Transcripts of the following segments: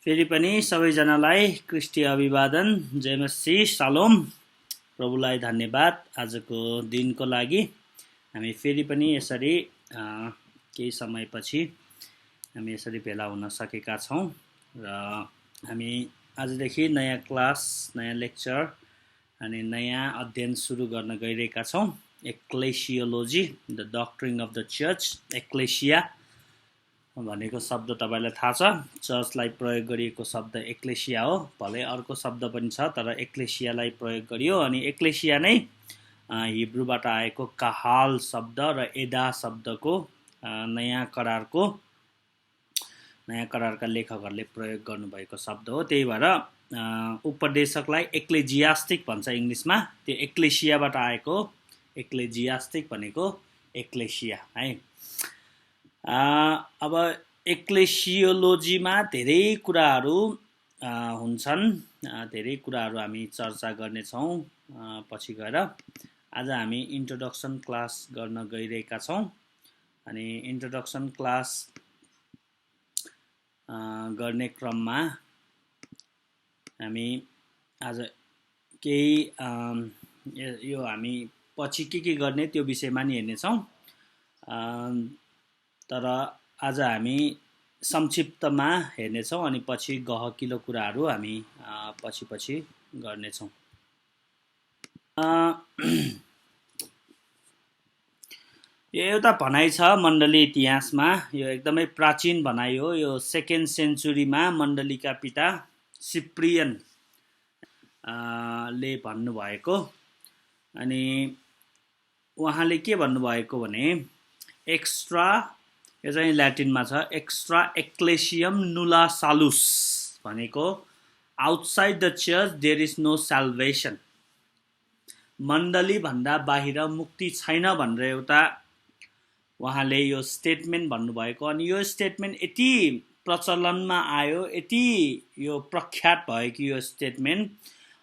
फेरि पनि सबैजनालाई क्रिस्टी अभिवादन, जय मसीह, शालोम। प्रभुलाई धन्यवाद आजको दिनको लागि। हामी फेरि पनि यसरी केही समयपछि हामी यसरी भेला हुन सकेका छौँ र हामी आजदेखि नयाँ क्लास, नयाँ लेक्चर अनि नयाँ अध्ययन सुरु गर्न गइरहेका छौँ। Ecclesiology, the doctrine of the church. Ecclesia भनेको शब्द तपाईलाई थाहा छ, चर्चलाई प्रयोग गरिएको शब्द एक्लेसिया हो। भलै अर्को शब्द पनि छ, तर एक्लेसियालाई प्रयोग गरियो। अनि एक्लेसिया नै हिब्रूबाट आएको काहाल शब्द र एदा शब्दको नयाँ करारका लेखकहरूले प्रयोग गर्नुभएको शब्द हो। त्यही भएर उपदेशकलाई एक्लेजियास्टिक भन्छ इङ्ग्लिसमा। त्यो एक्लेसियाबाट आएको, एक्लेजियास्टिक भनेको एक्लेसिया है। अब एक्लेसियोलोजीमा धेरै कुराहरू हुन्छन्, धेरै कुराहरू हामी चर्चा गर्नेछौँ पछि गएर। आज हामी इन्ट्रोडक्सन क्लास गर्न गइरहेका छौँ। अनि इन्ट्रोडक्सन क्लास गर्ने क्रममा हामी आज केही यो हामी पछि के गर्ने त्यो विषयमा नि हेर्नेछौँ। तर आज हामी संक्षिप्तमा हेर्नेछौँ अनि पछि गहकिलो कुराहरू हामी पछि गर्नेछौँ। यो एउटा भनाइ छ मण्डली इतिहासमा, यो एकदमै प्राचीन भनाइ हो। यो 2nd सेन्चुरीमा मण्डलीका पिता सिप्रियन ले भन्नुभएको। अनि उहाँले के भन्नुभएको भने एक्स्ट्रा, यो चाहिँ ल्याटिनमा छ, एक्स्ट्रा एक्लेसियम नुला सालुस भनेको outside the church there is no salvation. मण्डली भन्दा बाहिर मुक्ति छैन भनेर एउटा उहाँले यो स्टेटमेन्ट भन्नुभएको। अनि यो स्टेटमेन्ट यति प्रचलनमा आयो, यति यो प्रख्यात भयो कि यो स्टेटमेन्ट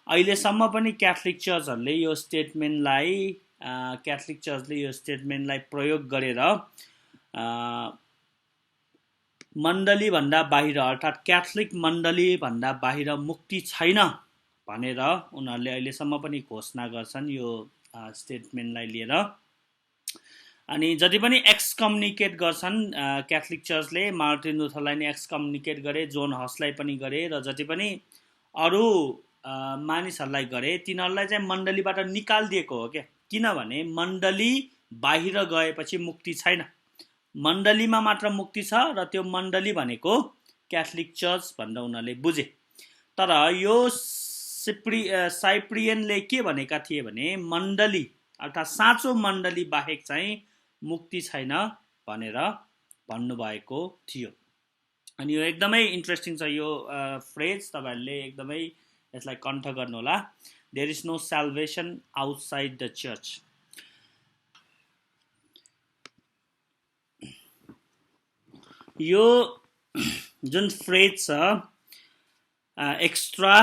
अहिलेसम्म पनि क्याथोलिक चर्चहरूले यो स्टेटमेन्टलाई प्रयोग गरेर मण्डली भन्दा बाहिर, अर्थात् क्याथोलिक मण्डली भन्दा बाहिर मुक्ति छैन भनेर उनीहरूले अहिलेसम्म पनि घोषणा गर्छन् यो स्टेटमेन्टलाई लिएर। अनि जति पनि एक्सकम्युनिकेट गर्छन् क्याथोलिक चर्चले, मार्टिन लुथरलाई नै एक्सकम्युनिकेट गरे, जोन हसलाई पनि गरे, र जति पनि अरू मानिसहरूलाई गरे, तिनीहरूलाई चाहिँ मण्डलीबाट निकालिदिएको हो क्या। किनभने मण्डली बाहिर गएपछि मुक्ति छैन, मण्डलीमा मात्र मुक्ति छ, र त्यो मण्डली भनेको क्याथोलिक चर्च भनेर उनीहरूले बुझे। तर यो साइप्रियनले के भनेका थिए भने मण्डली अर्थात् साँचो मण्डली बाहेक चाहिँ मुक्ति छैन भनेर भन्नुभएको थियो। अनि यो एकदमै इन्ट्रेस्टिङ छ यो फ्रेज, तपाईहरूले एकदमै यसलाई कण्ठ गर्नुहोला। There is no salvation outside the church. यो जुन फ्रेज छ एक्स्ट्रा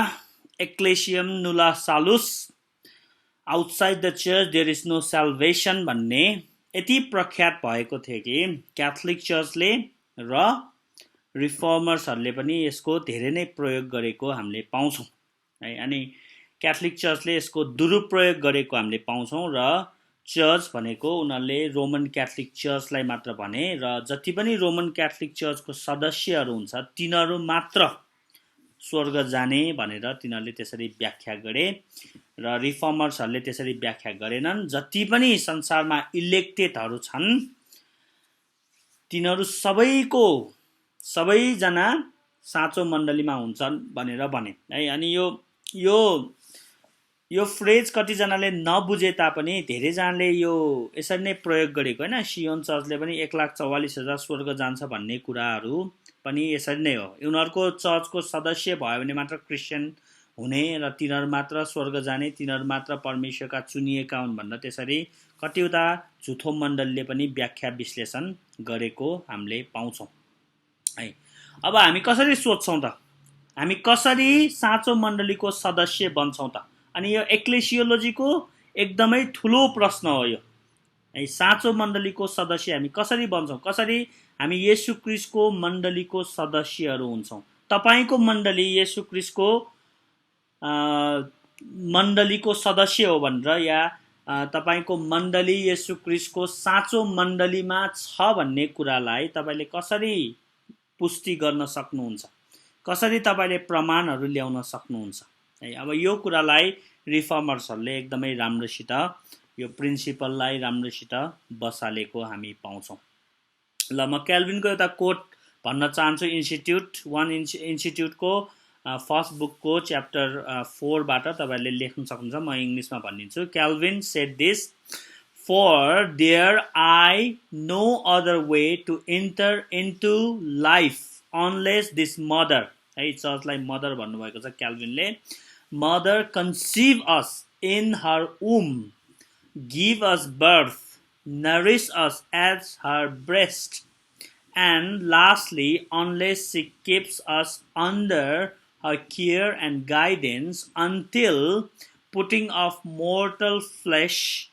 एक्लेसियम नुला सालुस outside the church there is no salvation भन्ने यति प्रख्यात भएको थियो कि क्याथोलिक चर्चले र रिफर्मर्सहरूले पनि यसको धेरै नै प्रयोग गरेको हामीले पाउँछौँ है। अनि क्याथोलिक चर्चले यसको दुरुपयोग गरेको हामीले पाउँछौँ, र चर्च भनेको उनीहरूले रोमन क्याथोलिक चर्चलाई मात्र भने, र जति पनि रोमन क्याथोलिक चर्चको सदस्यहरू हुन्छ तिनीहरू मात्र स्वर्ग जाने भनेर तिनीहरूले त्यसरी व्याख्या गरे, र रिफर्मर्सहरूले त्यसरी व्याख्या गरेनन्। जति पनि संसारमा इलेक्टेडहरू छन् तिनीहरू सबैजना साँचो मण्डलीमा हुन्छन् भनेर भने है। अनि यो फ्रेज कतिजनाले नबुझे तापनि धेरैजनाले यो यसरी नै प्रयोग गरेको होइन। सियोन चर्चले पनि 1,44,000 स्वर्ग जान्छ भन्ने कुराहरू पनि यसरी नै हो। उनीहरूको चर्चको सदस्य भयो भने मात्र क्रिस्चियन हुने, र तिनीहरू मात्र स्वर्ग जाने, तिनीहरू मात्र परमेश्वरका चुनिएका हुन् भनेर त्यसरी कतिवटा झुठो मण्डलीले पनि व्याख्या विश्लेषण गरेको हामीले पाउँछौँ है। अब हामी कसरी सोध्छौँ त, हामी कसरी साँचो मण्डलीको सदस्य बन्छौँ त? अनि यो एक्लेसियोलोजीको एकदमै ठुलो प्रश्न हो यो है। साँचो मण्डलीको सदस्य हामी कसरी बन्छौँ, कसरी हामी येशू क्रिस्टको मण्डलीको सदस्यहरू हुन्छौँ, तपाईको मण्डली येशू ख्रीष्टको मण्डलीको सदस्य हो भनेर या तपाईको मण्डली येशू ख्रीष्टको साँचो मण्डलीमा छ भन्ने कुरालाई तपाईले कसरी पुष्टि गर्न सक्नुहुन्छ, कसरी तपाईले प्रमाणहरू ल्याउन सक्नुहुन्छ है। अब यो कुरालाई रिफर्मर्सहरूले एकदमै राम्रोसित यो प्रिन्सिपललाई राम्रोसित बसालेको हामी पाउँछौँ। ल म क्याल्भिनको एउटा कोट भन्न चाहन्छु। इन्स्टिट्युटको फर्स्ट बुकको च्याप्टर 4बाट तपाईँहरूले लेख्न सक्नुहुन्छ, म इङ्ग्लिसमा भनिदिन्छु। Calvin said this, for there is no other way to enter into life unless this mother, है चर्चलाई मदर भन्नुभएको छ क्याल्भिनले। Mother conceive us in her womb, give us birth, nourish us as her breast, and lastly, unless she keeps us under her care and guidance until putting off mortal flesh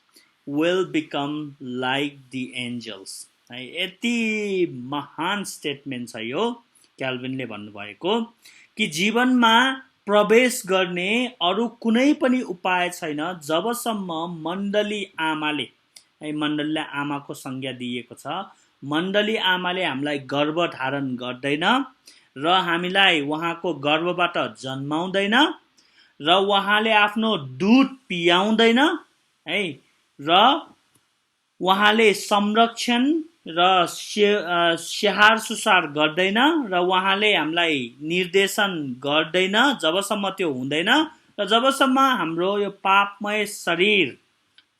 will become like the angels. यति महान statement छ यो क्याल्भिनले भन्नुभएको कि जीवनमा प्रवेश गर्ने अरू कुनै पनि उपाय छैन जबसम्म मण्डली आमाले, मण्डलीलाई आमाको संज्ञा दिएको छ, मण्डली आमाले हामीलाई गर्भ धारण गर्दैन र हामीलाई उहाँको गर्भबाट जन्माउँदैन र उहाँले आफ्नो दूध पियाउँदैन है, र उहाँले संरक्षण र स्याहार सुसार गर्दैन र उहाँले हामीलाई निर्देशन गर्दैन जबसम्म त्यो हुँदैन र जबसम्म हाम्रो यो पापमय शरीर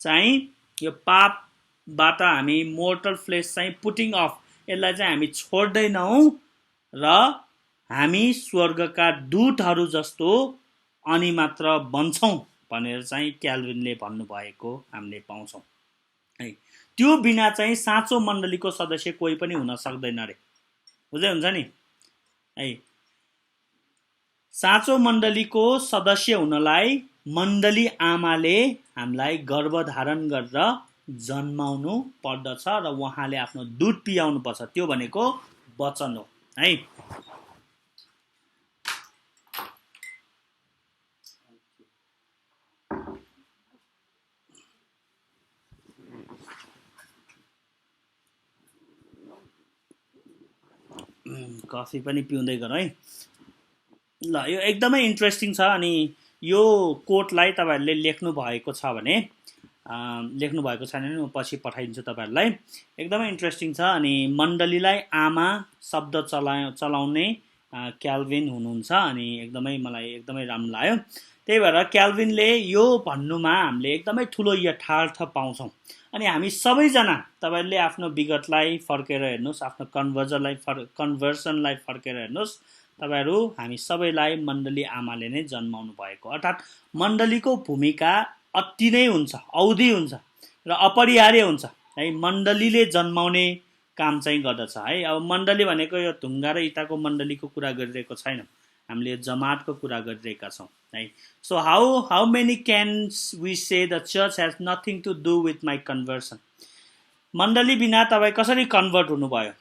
चाहिँ यो पापबाट हामी मोर्टल फ्लेस चाहिँ पुटिङ अफ, यसलाई चाहिँ हामी छोड्दैनौँ र हामी स्वर्गका दूतहरू जस्तो अनि मात्र बन्छौँ भनेर चाहिँ क्याल्भिनले भन्नुभएको हामीले पाउँछौँ है। त्यो बिना चाहिँ साँचो मण्डलीको सदस्य कोही पनि हुन सक्दैन रे, बुझ्दै हुन्छ नि है। साँचो मण्डलीको सदस्य हुनलाई मण्डली आमाले हामीलाई गर्भधारण गरेर जन्माउनु पर्दछ र उहाँले आफ्नो दूध पियाउनु पर्छ, त्यो भनेको वचन हो है। कफी पनि पिउँदै गर है। ल यो एकदमै इन्ट्रेस्टिङ छ अनि यो कोटलाई तपाईँहरूले लेख्नु भएको छ भने लेख्नुभएको छैन भने म पछि पठाइदिन्छु तपाईँहरूलाई। एकदमै इन्ट्रेस्टिङ छ अनि मण्डलीलाई आमा शब्द चलाउने क्याल्भिन हुनुहुन्छ अनि एकदमै मलाई एकदमै राम्रो लाग्यो। त्यही भएर क्याल्भिनले यो भन्नुमा हामीले एकदमै ठुलो यथार्थ पाउँछौँ अनि हामी सबैजना तपाईँहरूले आफ्नो विगतलाई फर्केर हेर्नुहोस्, आफ्नो कन्भर्सनलाई फर्केर हेर्नुहोस्, तपाईँहरू हामी सबैलाई मण्डली आमाले नै जन्माउनु भएको, अर्थात् मण्डलीको भूमिका अति नै हुन्छ, औधी हुन्छ र अपरिहार्य हुन्छ है। मण्डलीले जन्माउने काम चाहिँ गर्दछ है। अब मण्डली भनेको यो ढुङ्गा र इँटाको मण्डलीको कुरा गरिरहेको छैन, हामीले यो जमातको कुरा गरिरहेका छौँ है। So how many can we say the church has nothing to do with my conversion. मण्डली बिना तपाईँ कसरी कन्भर्ट हुनुभयो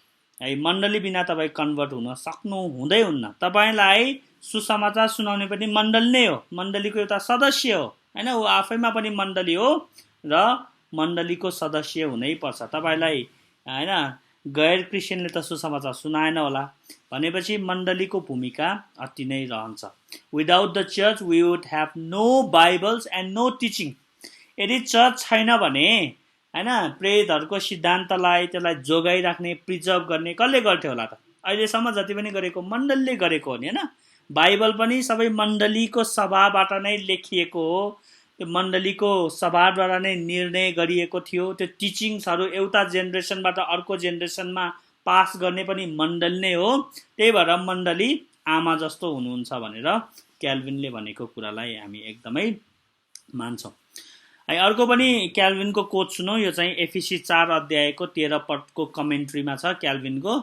है। मण्डली बिना तपाईँ कन्भर्ट हुन सक्नु हुँदै हुन्न। तपाईँलाई सुसमाचार सुनाउने पनि मण्डली नै हो, मण्डलीको एउटा सदस्य हो हैन, ऊ आफैमा पनि मण्डली हो र मण्डलीको सदस्य हुनै पर्छ। तपाईँलाई हैन गैर क्रिस्चियनले त सुसमाचार सुनाएन होला भनेपछि मण्डलीको भूमिका अति नै रहन्छ। Without the church we would have no bibles and no teaching. यदि चर्च छैन भने हैन प्रेतहरूको सिद्धान्तलाई त्यसलाई जोगाइराख्ने, प्रिजर्भ गर्ने कसले गर्थ्यो होला त? अहिलेसम्म जति पनि गरेको मण्डलीले गरेको हो नि हैन। बाइबल पनि सबै मण्डलीको सभाबाट नै लेखिएको हो, त्यो मण्डलीको सभाबाट नै निर्णय गरिएको थियो। त्यो टिचिङ्सहरू एउटा जेनेरेसनबाट अर्को जेनेरेसनमा पास गर्ने पनि मण्डली नै हो। त्यही भएर मण्डली आमा जस्तो हुनुहुन्छ भनेर क्याल्भिनले भनेको कुरालाई हामी एकदमै मान्छौँ है। अर्को पनि क्याल्भिनको कोट सुनौ, यो चाहिँ एफिसी 4 अध्यायको 13 पदको कमेन्ट्रीमा छ क्याल्भिनको।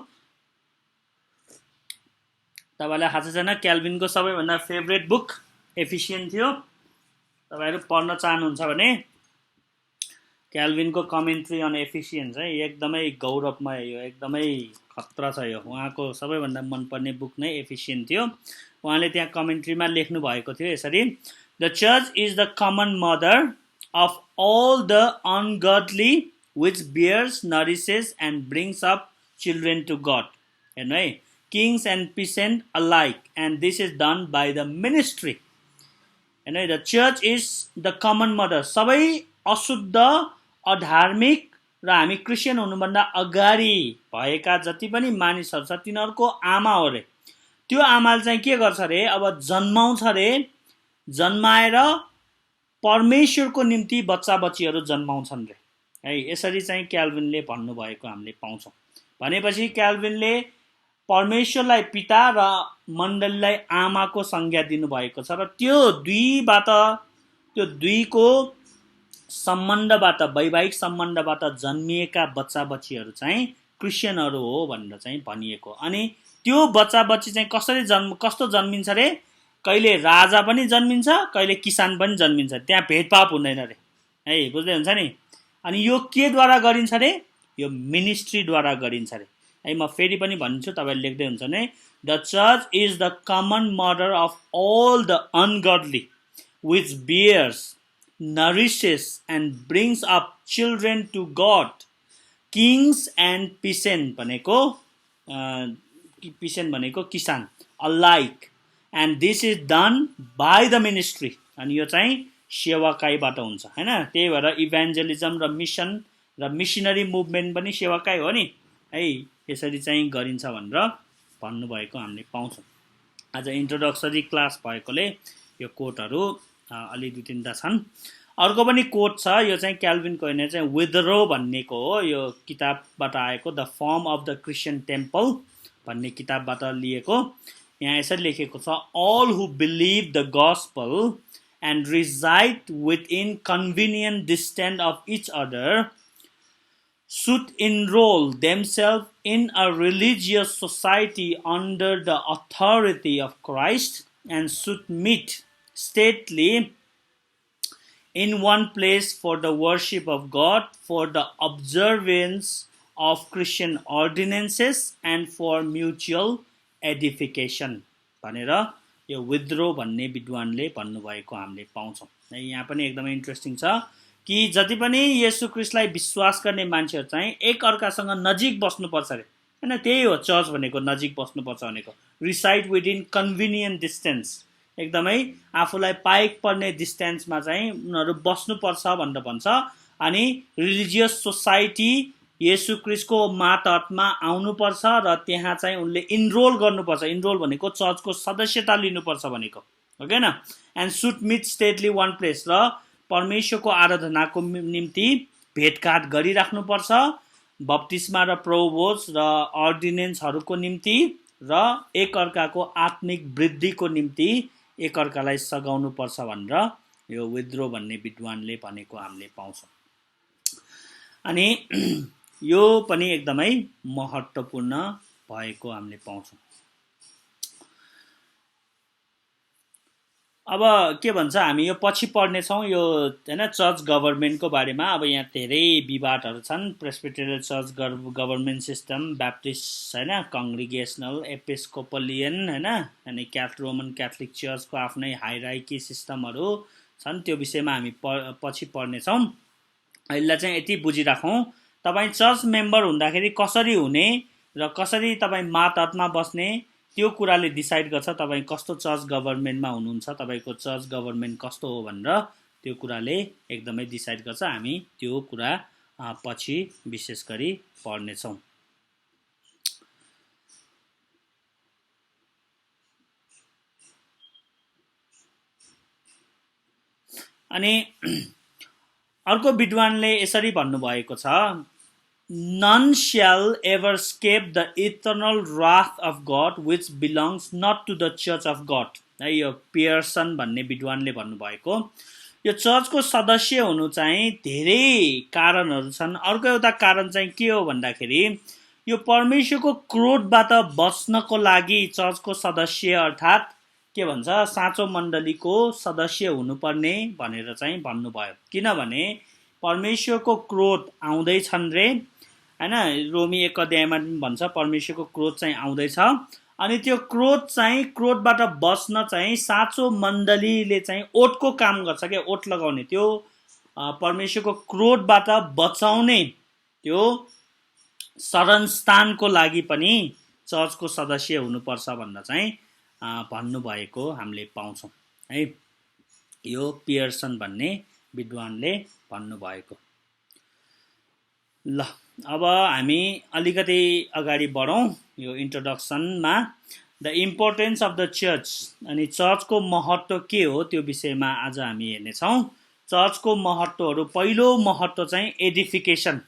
तपाईँलाई थाहा छैन क्याल्भिनको सबैभन्दा फेभरेट बुक एफिसियन थियो। तपाईँहरू पढ्न चाहनुहुन्छ भने क्याल्भिनको कमेन्ट्री अन एफिसियन चाहिँ एकदमै गौरवमय, यो एकदमै खतरा छ यो। उहाँको सबैभन्दा मनपर्ने बुक नै एफिसियन थियो। उहाँले त्यहाँ कमेन्ट्रीमा लेख्नु भएको थियो यसरी, the church is the common mother of all the ungodly which bears, nourishes and brings up children to God. हेर्नु है, kings and peasants alike, and this is done by the ministry. हेर्नु है, the church is the common mother. सबै अशुद्ध, अधार्मिक र हामी Christian हुनुभन्दा अगाडि भएका जति पनि मानिसहरू छ तिनीहरूको आमा हो रे। त्यो आमाले चाहिँ के गर्छ रे, अब जन्माउँछ रे, जन्माएर परमेश्वरको निम्ति बच्चा बच्चीहरू जन्माउँछन् रे है। यसरी चाहिँ क्याल्भिनले भन्नुभएको हामीले पाउँछौँ। भनेपछि क्याल्भिनले परमेश्वरलाई पिता र मण्डलीलाई आमाको संज्ञा दिनुभएको छ र त्यो दुईको सम्बन्धबाट, वैवाहिक सम्बन्धबाट जन्मिएका बच्चा बच्चीहरू चाहिँ क्रिस्चियनहरू हो भनेर चाहिँ भनिएको। अनि त्यो बच्चा बच्ची चाहिँ कस्तो जन्मिन्छ रे, कहिले राजा पनि जन्मिन्छ, कहिले किसान पनि जन्मिन्छ, त्यहाँ भेदभाव हुँदैन रे है, बुझ्दै हुन्छ नि। अनि यो केद्वारा गरिन्छ रे, यो मिनिस्ट्रीद्वारा गरिन्छ रे है। म फेरि पनि भन्छु, तपाईँले लेख्दै हुन्छ नि, the church is the common mother of all the ungodly which bears, nourishes and brings up children to God. Kings and peasants भनेको किसान, alike, and this is done by the ministry. अनि यो चाहिँ सेवाकाईबाट हुन्छ हैन। त्यही भएर इभान्जलिजम र मिसन र मिसनरी मुभमेन्ट पनि सेवाकाई हो नि है। यसरी चाहिँ गरिन्छ भनेर भन्नुभएको हामीले पाउँछौँ। आज इन्ट्रोडक्सरी क्लास भएकोले यो कोटहरू अलि दुई तिनवटा छन्। अर्को पनि कोट छ, यो चाहिँ क्याल्भिनको होइन, चाहिँ विथरो भन्नेको हो। यो किताबबाट आएको, the form of the Christian temple भन्ने किताबबाट लिएको। यहाँ यसरी लेखेको छ, all who believe the gospel and reside within convenient distance of each other should enroll themselves in a religious society under the authority of Christ and should meet stately in one place for the worship of God, for the observance of Christian ordinances and for mutual एडिफिकेसन भनेर यो withdraw भन्ने विद्वानले भन्नुभएको हामीले पाउँछौँ। यहाँ पनि एकदमै interesting छ कि जति पनि येशू ख्रीष्टलाई विश्वास गर्ने मान्छेहरू चाहिँ एक अर्कासँग नजिक बस्नुपर्छ अरे हैन। त्यही हो चर्च भनेको, नजिक बस्नुपर्छ भनेको। रिसाइड विदिन कन्भिनियन्ट डिस्टेन्स, एकदमै आफूलाई पाइक पर्ने डिस्टेन्समा चाहिँ उनीहरू बस्नुपर्छ भनेर भन्छ। अनि रिलिजियस सोसाइटी येशू ख्रीष्टको मातहतमा आउनुपर्छ र त्यहाँ चाहिँ उनले इनरोल गर्नुपर्छ। इनरोल भनेको चर्चको सदस्यता लिनुपर्छ भनेको हो किन। And should meet stately one place, र परमेश्वरको आराधनाको निम्ति भेटघाट गरिराख्नुपर्छ, बप्तिस्मा र प्रभुभोज र अर्डिनेन्सहरूको निम्ति र एकअर्काको आत्मिक वृद्धिको निम्ति एकअर्कालाई सघाउनुपर्छ भनेर यो विद्रो भन्ने विद्वानले भनेको हामीले पाउँछौँ। अनि यो पनि एकदमै महत्त्वपूर्ण भएको हामीले पाउँछौँ। अब के भन्छ, हामी यो पछि पढ्नेछौँ यो हैन चर्च गभर्नमेन्टको बारेमा। अब यहाँ धेरै विवादहरू छन्। प्रेस्बिटेरियल चर्च गभर्नमेन्ट सिस्टम, ब्याप्टिस्ट हैन, कङ्ग्रिगेसनल, एपिस्कोपलियन हैन, अनि रोमन क्याथोलिक चर्चको आफ्नै हाइरार्की सिस्टमहरू छन्। त्यो विषयमा हामी पछि पढ्नेछौँ। अहिले चाहिँ यति बुझिराखौँ, तपाईँ चर्च मेम्बर हुँदाखेरि कसरी हुने र कसरी तपाईँ मातहतमा बस्ने त्यो कुराले डिसाइड गर्छ तपाईँ कस्तो चर्च गभर्नमेन्टमा हुनुहुन्छ, तपाईँको चर्च गभर्नमेन्ट कस्तो हो भनेर त्यो कुराले एकदमै डिसाइड गर्छ। हामी त्यो कुरा पछि विशेष गरी पढ्नेछौँ। अनि अर्को विद्वानले यसरी भन्नुभएको छ, none shall ever escape the eternal wrath of God which belongs not to the church of God। है, यो पियर्सन भन्ने विद्वानले भन्नुभएको। यो चर्चको सदस्य हुनु चाहिँ धेरै कारणहरू छन्। अर्को एउटा कारण चाहिँ के हो भन्दाखेरि यो परमेश्वरको क्रोधबाट बच्नको लागि चर्चको सदस्य अर्थात् के भन्छ साँचो मण्डलीको सदस्य हुनुपर्ने भनेर चाहिँ भन्नुभयो। किनभने परमेश्वरको क्रोध आउँदैछन् रे हैन। रोमी 1 अध्यायमा भन्छ परमेश्वरको क्रोध चाहिँ आउँदैछ, अनि त्यो क्रोधबाट बच्न चाहिँ साँचो मण्डलीले चाहिँ ओठको काम गर्छ क्या, ओठ लगाउने, त्यो परमेश्वरको क्रोधबाट बचाउने त्यो शरणस्थानको लागि पनि चर्चको सदस्य हुनुपर्छ भनेर चाहिँ भन्नुभएको हामीले पाउँछौँ है। यो पियर्सन भन्ने विद्वानले भन्नुभएको। ल अब हामी अलिकति अगाडि बढौँ यो इन्ट्रोडक्सनमा। The importance of the church, अनि चर्चको महत्त्व के हो त्यो विषयमा आज हामी हेर्नेछौँ। चर्चको महत्त्वहरू, पहिलो महत्त्व चाहिँ एडिफिकेसन,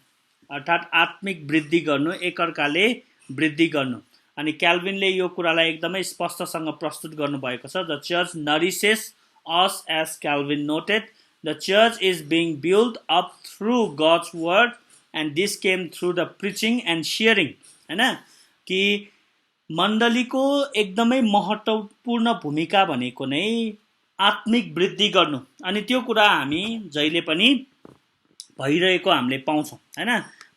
अर्थात् आत्मिक वृद्धि गर्नु, एकअर्काले वृद्धि गर्नु। अनि क्याल्भिनले यो कुरालाई एकदमै स्पष्टसँग प्रस्तुत गर्नुभएको छ। The church nourishes us as Calvin noted, the church is being build up through God's word and this came through the preaching and sharing, हैन। कि मण्डलीको एकदमै महत्त्वपूर्ण भूमिका भनेको नै आत्मिक वृद्धि गर्नु, अनि त्यो कुरा हामी जहिले पनि भइरहेको हामीले पाउँछौँ हैन।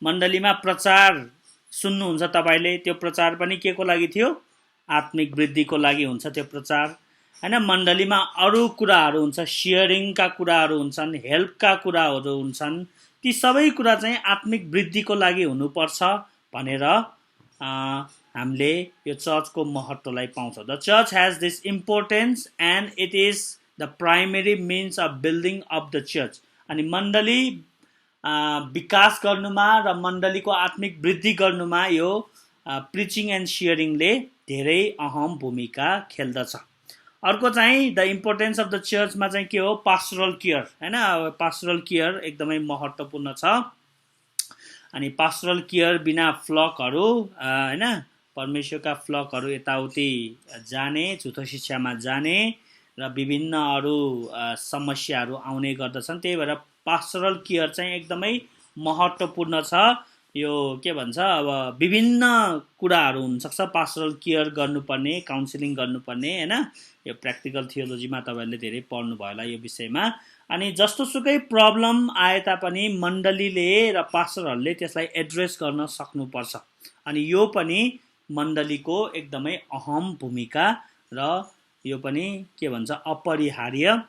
मण्डलीमा प्रचार सुन्नुहुन्छ तपाईँले, त्यो प्रचार पनि के को लागि थियो? आत्मिक वृद्धिको लागि हुन्छ त्यो प्रचार हैन। मण्डलीमा अरू कुराहरू हुन्छ, सेयरिङका कुराहरू हुन्छन्, हेल्पका कुराहरू हुन्छन्, ती सबै कुरा चाहिँ आत्मिक वृद्धिको लागि हुनुपर्छ भनेर हामीले यो चर्चको महत्त्वलाई पाउँछौँ। The church has this importance and it is the primary means of building of the church. अनि मण्डली विकास गर्नुमा र मण्डलीको आत्मिक वृद्धि गर्नुमा यो प्रिचिङ एन्ड सेयरिङले धेरै अहम भूमिका खेल्दछ। अर्को चाहिँ द इम्पोर्टेन्स अफ द चर्चमा चाहिँ के हो? पास्टरल केयर हैन। पास्टरल केयर एकदमै महत्त्वपूर्ण छ। अनि पास्टरल केयर बिना फ्लकहरू हैन, परमेश्वरका फ्लकहरू यताउति जाने, झुटो शिक्षामा जाने र विभिन्न अरू समस्याहरू आउने गर्दछन्। त्यही भएर पास्टरल केयर चाहिँ एकदमै महत्त्वपूर्ण छ। यो के भन्छ, अब विभिन्न कुराहरू हुनसक्छ पास्टरल केयर गर्नुपर्ने, काउन्सिलिङ गर्नुपर्ने हैन। यो प्र्याक्टिकल थियोलोजीमा तपाईँहरूले धेरै पढ्नुभयो होला यो विषयमा। अनि जस्तोसुकै प्रब्लम आए तापनि मण्डलीले र पास्टरहरूले त्यसलाई एड्रेस गर्न सक्नुपर्छ। अनि यो पनि मण्डलीको एकदमै अहम भूमिका र यो पनि के भन्छ अपरिहार्य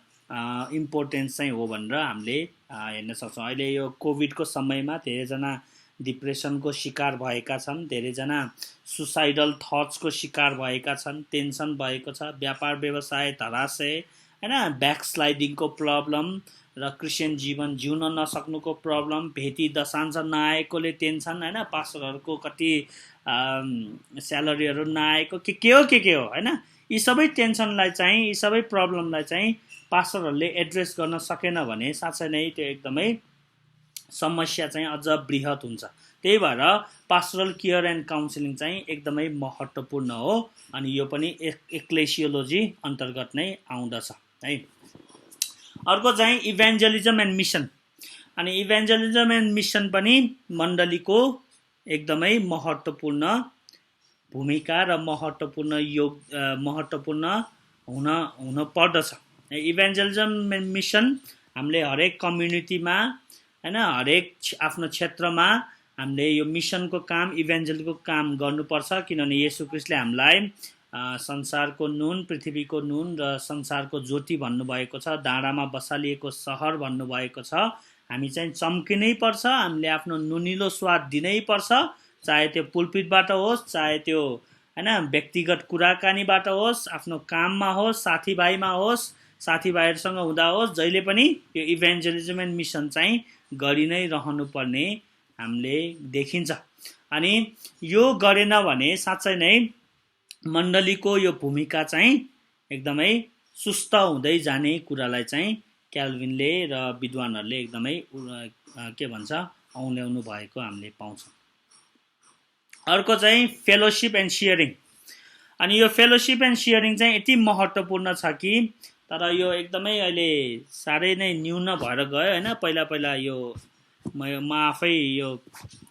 इम्पोर्टेन्स चाहिँ हो भनेर हामीले हेर्न सक्छौँ। अहिले यो कोभिडको समयमा धेरैजना डिप्रेसनको शिकार भएका छन्, धेरैजना सुसाइडल थट्सको शिकार भएका छन्, टेन्सन भएको छ, व्यापार व्यवसाय धराशय हैन, ब्याकस्लाइडिङको प्रब्लम र क्रिस्चियन जीवन जिउन नसक्नुको प्रब्लम, भेटी दशांश नआएकोले टेन्सन हैन, पास्टरहरूको कति स्यालेरीहरू नआएको के हो हैन। यी सबै टेन्सनलाई चाहिँ, यी सबै प्रब्लमलाई चाहिँ पास्टरहरूले एड्रेस गर्न सकेन भने साँच्चै नै त्यो एकदमै समस्या चाहिँ अझ बृहत हुन्छ। त्यही भएर पास्टरल केयर एन्ड काउन्सिलिङ चाहिँ एकदमै महत्त्वपूर्ण हो। अनि यो पनि एक्लेसियोलोजी अन्तर्गत नै आउँदछ है। अर्को चाहिँ इभेन्जलिजम एन्ड मिसन। अनि इभेन्जलिजम एन्ड मिसन पनि मण्डलीको एकदमै महत्त्वपूर्ण भूमिका र महत्त्वपूर्ण हुन पर्दछ। इभेन्जलिजम एन्ड मिसन हामीले हरेक कम्युनिटीमा हैन, हरेक आफ्नो क्षेत्रमा हामीले यो मिसनको काम, इभेन्जलको काम गर्नुपर्छ। किनभने येशू ख्रीष्टले हामीलाई संसारको नुन, पृथ्वीको नुन र संसारको ज्योति भन्नुभएको छ, डाँडामा बसालिएको सहर भन्नुभएको छ। हामी चाहिँ चम्किनै पर्छ, हामीले आफ्नो नुनिलो स्वाद दिनै पर्छ, चाहे त्यो पुलपिटबाट होस्, चाहे त्यो हैन व्यक्तिगत कुराकानीबाट होस्, आफ्नो काममा होस्, साथीभाइमा होस्, साथीभाइहरूसँग हुँदा होस्, जहिले पनि यो इभेन्जलिजम एन्ड मिसन चाहिँ गरि नै रहनुपर्ने हामीले देखिन्छ। अनि यो गरेन भने साँच्चै नै मण्डलीको यो भूमिका चाहिँ एकदमै सुस्त हुँदै जाने कुरालाई चाहिँ क्याल्भिनले र विद्वानहरूले एकदमै के भन्छ औल्याउनु भएको हामीले पाउँछौँ। अर्को चाहिँ फेलोशिप एन्ड सेयरिङ। अनि यो फेलोशिप एन्ड सेयरिङ चाहिँ यति महत्त्वपूर्ण छ कि तर यो एकदमै अहिले साह्रै नै न्यून भएर गयो हैन। पहिला यो म आफै यो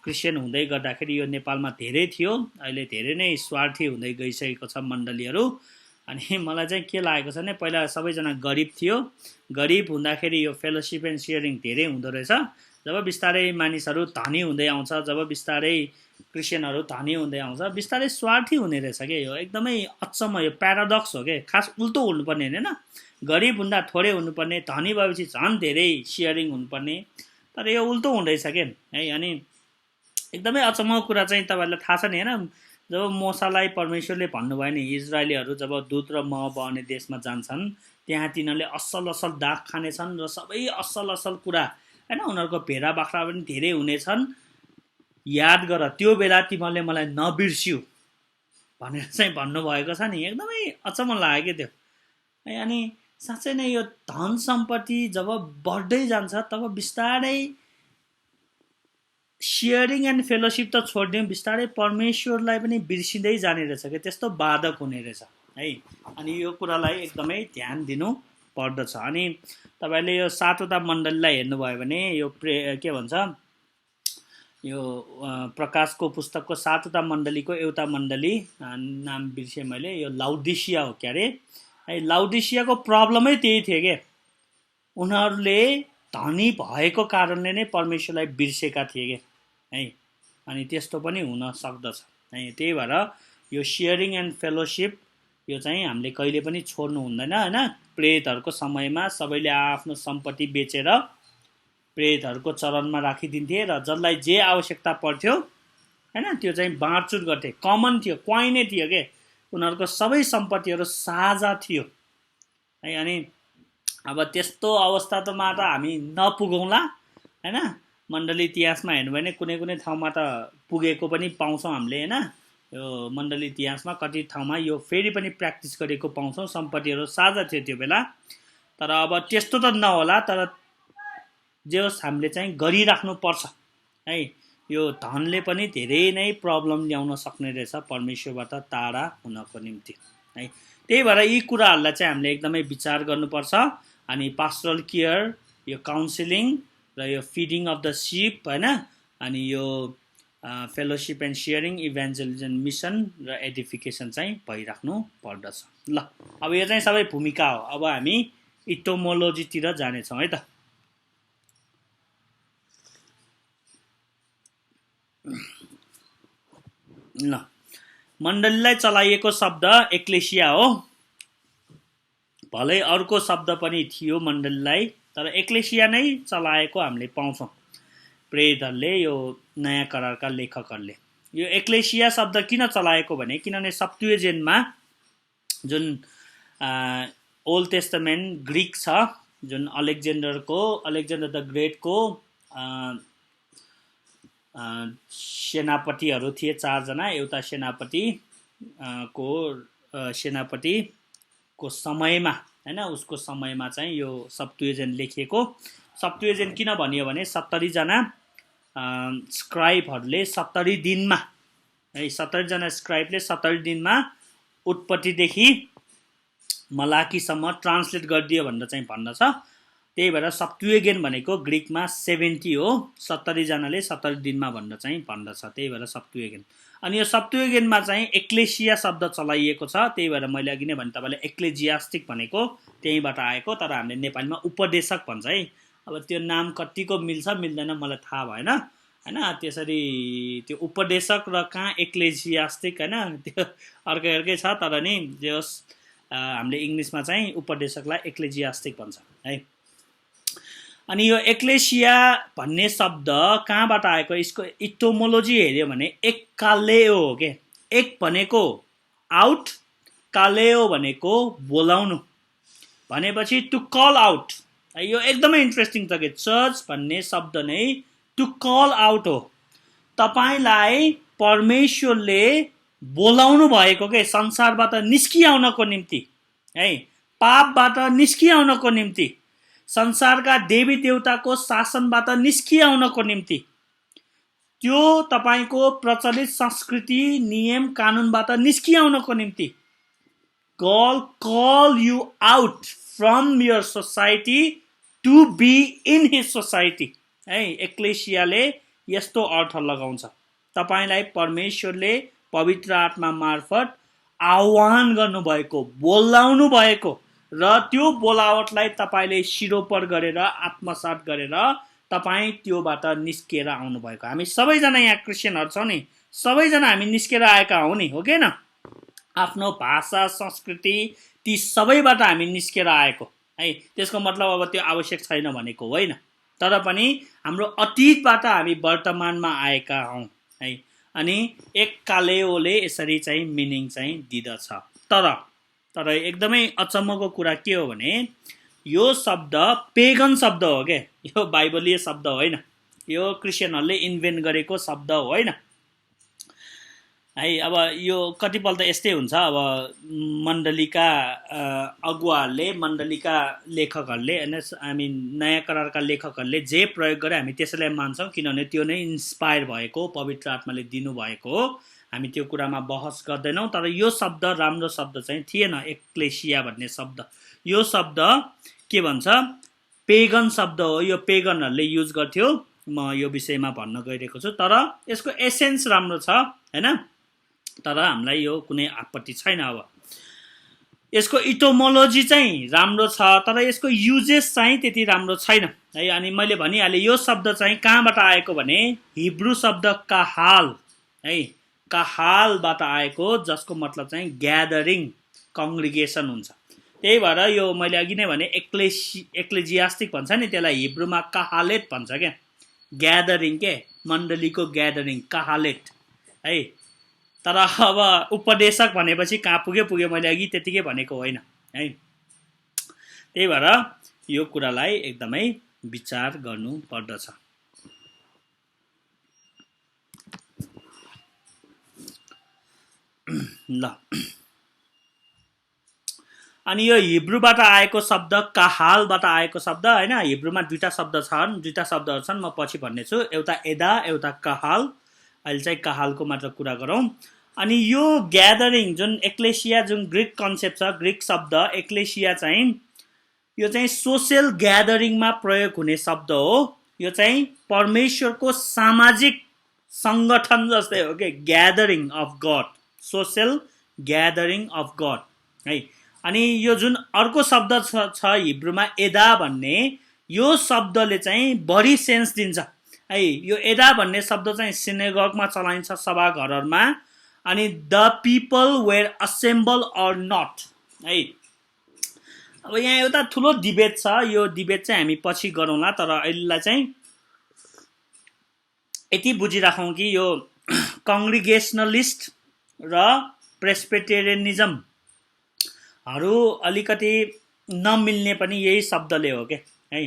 क्रिस्चियन हुँदै गर्दाखेरि यो नेपालमा धेरै थियो, अहिले धेरै नै स्वार्थी हुँदै गइसकेको छ मण्डलीहरू। अनि मलाई चाहिँ के लागेको छ भने पहिला सबैजना गरिब थियो, गरिब हुँदाखेरि यो फेलोशिप एन्ड सेयरिङ धेरै हुँदो रहेछ। जब बिस्तारै मानिसहरू धनी हुँदै आउँछ, जब बिस्तारै क्रिस्चियनहरू धनी हुँदै आउँछ, बिस्तारै स्वार्थी हुने रहेछ के। यो एकदमै अचम्म, यो प्याराडक्स हो के। खास उल्टो हुनुपर्ने होइन, गरिबभन्दा थोरै हुनुपर्ने, धनी भएपछि झन् धेरै सेयरिङ हुनुपर्ने, तर यो उल्टो हुँदैछ के है। अनि एकदमै अचम्मको कुरा चाहिँ तपाईँहरूलाई थाहा छ नि होइन, जब मोसालाई परमेश्वरले भन्नुभयो नि, इजरायलीहरू जब दुध र मह बहने देशमा जान्छन्, त्यहाँ तिनीहरूले असल असल दाग खानेछन् र सबै असल असल कुरा होइन, उनीहरूको भेडा बाख्रा पनि धेरै हुनेछन्, याद गर त्यो बेला तिमीहरूले मलाई नबिर्स्यौ भनेर चाहिँ भन्नुभएको छ नि। एकदमै अचम्म लाग्यो त्यो है। अनि साँच्चै नै यो धन सम्पत्ति जब बढ्दै जान्छ तब बिस्तारै सेयरिङ एन्ड फेलोसिप त छोडिदिउँ, बिस्तारै परमेश्वरलाई पनि बिर्सिँदै जाने रहेछ क्या, त्यस्तो बाधक हुने रहेछ है। अनि यो कुरालाई एकदमै ध्यान दिनु पर्दछ। अनि तपाईँले यो 7वटा मण्डलीलाई हेर्नुभयो भने यो के भन्छ, यो प्रकाशको पुस्तकको 7वटा मण्डलीको एउटा मण्डली नाम बिर्सेँ मैले, यो लाउडिसिया हो क्या अरे है। लाउडिसियाको प्रब्लमै त्यही थियो के, उनीहरूले धनी भएको कारणले नै परमेश्वरलाई बिर्सेका थिए के है। अनि त्यस्तो पनि हुन सक्दछ है। त्यही भएर यो सेयरिङ एन्ड फेलोसिप यो चाहिँ हामीले कहिले पनि छोड्नु हुँदैन होइन। प्रेतहरूको समयमा सबैले आफ्नो सम्पत्ति बेचेर प्रेतहरूको चरणमा राखिदिन्थे र जसलाई जे आवश्यकता पर्थ्यो होइन त्यो चाहिँ बाँडचुट गर्थे, कमन थियो, क्वाइनै थियो के, उनीहरूको सबै सम्पत्तिहरू साझा थियो है। अनि अब त्यस्तो अवस्थामा त हामी नपुगौँला होइन। मण्डली इतिहासमा हेर्नु भने कुनै कुनै ठाउँमा त पुगेको पनि पाउँछौँ हामीले होइन। यो मण्डली इतिहासमा कति ठाउँमा यो फेरि पनि प्र्याक्टिस गरेको पाउँछौँ, सम्पत्तिहरू साझा थियो त्यो बेला। तर अब त्यस्तो त नहोला, तर जे होस् हामीले चाहिँ गरिराख्नुपर्छ है। यो धनले पनि धेरै नै प्रब्लम ल्याउन सक्ने रहेछ परमेश्वरबाट टाढा हुनको निम्ति है। त्यही भएर यी कुराहरूलाई चाहिँ हामीले एकदमै विचार गर्नुपर्छ। अनि पास्टरल केयर, यो काउन्सिलिङ र यो फिडिङ अफ द सिप होइन, अनि यो फेलोसिप एन्ड सेयरिङ, इभान्जलिजम मिसन र एडिफिकेसन चाहिँ भइराख्नु पर्दछ। ल अब यो चाहिँ सबै भूमिका हो। अब हामी इटोमोलोजीतिर जानेछौँ है त। ल मण्डलीलाई चलाइएको शब्द एक्लेसिया हो। भलै अर्को शब्द पनि थियो मण्डलीलाई, तर एक्लेसिया नै चलाएको हामीले पाउँछौँ प्रेरितहरूले, यो नयाँ करारका लेखकहरूले। यो एक्लेसिया शब्द किन चलाएको भने किनभने सप्तुएजेन्टमा जुन ओल्ड टेस्टामेन्ट ग्रिक छ, जुन अलेक्जेन्डर द ग्रेटको सेनापतिहरू थिए 4 जना। एउटा सेनापतिको समयमा होइन, उसको समयमा चाहिँ यो सप्तुएजेन्ट लेखिएको। सप्तुएजेन्ट किन भनियो भने 70 जना स्क्राइबहरूले 70 दिनमा है, 70 जना स्क्राइबले 70 दिनमा उत्पत्तिदेखि मलाकीसम्म ट्रान्सलेट गरिदियो भनेर चाहिँ भन्दछ। त्यही भएर सप्तुएजेन्ट भनेको ग्रिकमा 70 हो, 70 जनाले 70 दिनमा भनेर चाहिँ भन्दछ। त्यही भएर सप्तुएजेन्ट। अनि यो सप्तुएजेन्टमा चाहिँ एक्लेसिया शब्द चलाइएको छ। त्यही भएर मैले अघि नै भने तपाईँले एक्लेजियास्टिक भनेको त्यहीँबाट आएको, तर हामीले नेपालीमा उपदेशक भन्छ है। अब त्यो नाम कतिको मिल्छ मिल्दैन मलाई थाहा भएन होइन। त्यसरी त्यो उपदेशक र कहाँ एक्लेजियास्टिक होइन, त्यो अर्कै छ। तर नि जे होस् हामीले इङ्ग्लिसमा चाहिँ उपदेशकलाई एक्लेजियास्टिक भन्छ है। अनि यो एक्लेसिया भन्ने शब्द कहाँबाट आएको, यसको इटोमोलोजी हेऱ्यो भने एक कालेओ हो के। एक भनेको आउट, कालेओ भनेको बोलाउनु, भनेपछि टु कल आउट। यो एकदमै इन्ट्रेस्टिङ छ कि चर्च भन्ने शब्द नै टु कल आउट हो। तपाईँलाई परमेश्वरले बोलाउनु भएको के, संसारबाट निस्किआउनको निम्ति है, पापबाट निस्किआउनको निम्ति, संसारका देवी देवताको शासनबाट निस्किआउनको निम्ति, त्यो तपाईँको प्रचलित संस्कृति नियम कानुनबाट निस्किआउनको निम्ति। God call you out from your society to be in his society है। एक्लेसियाले यस्तो अर्थ लगाउँछ, तपाईँलाई परमेश्वरले पवित्र आत्मा मार्फत आह्वान गर्नुभएको, बोलाउनु भएको, र त्यो बोलावटलाई तपाईँले शिरोपर गरेर आत्मसात गरेर तपाईँ त्योबाट निस्किएर आउनुभएको। हामी सबैजना यहाँ क्रिस्चियनहरू छौँ नि, सबैजना हामी निस्किएर आएका हौँ नि, हो कि न? आफ्नो भाषा संस्कृति ती सबैबाट हामी निस्केर आएको है। त्यसको मतलब अब त्यो आवश्यक छैन भनेको होइन, तर पनि हाम्रो अतीतबाट हामी वर्तमानमा आएका हौँ है। अनि एक कालेओले यसरी चाहिँ मिनिङ चाहिँ दिँदछ। तर एकदमै अचम्मको कुरा के हो भने यो शब्द पेगन शब्द हो के, यो बाइबलीय शब्द होइन, यो क्रिस्चियनहरूले इन्भेन्ट गरेको शब्द होइन है। अब यो कतिपल्ट यस्तै हुन्छ, अब मण्डलीका अगुवाहरूले, मण्डलीका लेखकहरूले, हामी नयाँ करारका लेखकहरूले जे प्रयोग गरे हामी त्यसैलाई मान्छौँ, किनभने त्यो नै इन्सपायर भएको, पवित्र आत्माले दिनुभएको हो। हामी त्यो कुरामा बहस गर्दैनौँ। तर यो शब्द राम्रो शब्द चाहिँ थिएन, एक्लेसिया भन्ने शब्द। यो शब्द के भन्छ, पेगन शब्द हो। यो पेगनहरूले युज गर्थ्यो, म यो विषयमा भन्न गइरहेको छु। तर यसको एसेन्स राम्रो छ हैन, तर हामीलाई यो कुनै आपत्ति छैन। अब यसको इटोमोलोजी चाहिँ राम्रो छ, तर यसको युजेस चाहिँ त्यति राम्रो छैन है। अनि मैले भनिहालेँ यो शब्द चाहिँ कहाँबाट आएको भने हिब्रू शब्द काहाल है, काहालबाट आएको, जसको मतलब चाहिँ ग्यादरिङ, कङ्ग्रिगेसन हुन्छ। त्यही भएर यो मैले अघि नै भने एक्लेजियास्टिक भन्छ नि, त्यसलाई हिब्रूमा काहालेट भन्छ क्या, ग्यादरिङ के, मण्डलीको ग्यादरिङ, काहालेट है। तर अब उपदेशक भनेपछि कहाँ पुग्यो, मैले अघि त्यतिकै भनेको होइन है। त्यही भएर यो कुरालाई एकदमै विचार गर्नु पर्दछ। ल, अनि यो हिब्रूबाट आएको शब्द, काहालबाट आएको शब्द होइन। हिब्रूमा दुईवटा शब्दहरू छन्, म पछि भन्ने छु, एउटा एदा, एउटा काहाल। अहिले चाहिँ काहालको मात्र कुरा गरौँ। अनि यो ग्यादरिङ जुन एक्लेसिया, जुन ग्रिक कन्सेप्ट छ, ग्रिक शब्द एक्लेसिया चाहिँ यो चाहिँ सोसियल ग्यादरिङमा प्रयोग हुने शब्द हो। यो चाहिँ परमेश्वरको सामाजिक सङ्गठन जस्तै हो कि, gathering of God, social gathering of God है। अनि यो जुन अर्को शब्द छ हिब्रूमा एदा भन्ने, यो शब्दले चाहिँ बढी सेन्स दिन्छ है। यो एदा भन्ने शब्द चाहिँ सिनेगगमा चलाइन्छ, सभाघरहरूमा। अनि the people were assemble or not है। अब यहाँ एउटा ठुलो डिबेट छ, यो डिबेट चाहिँ हामी पछि गरौँला। तर अहिलेलाई चाहिँ यति बुझिराखौँ कि यो कङ्ग्रिगेसनलिस्ट र प्रेस्बिटेरियनिजम हरू अलिकति नमिल्ने पनि यही शब्दले हो के है।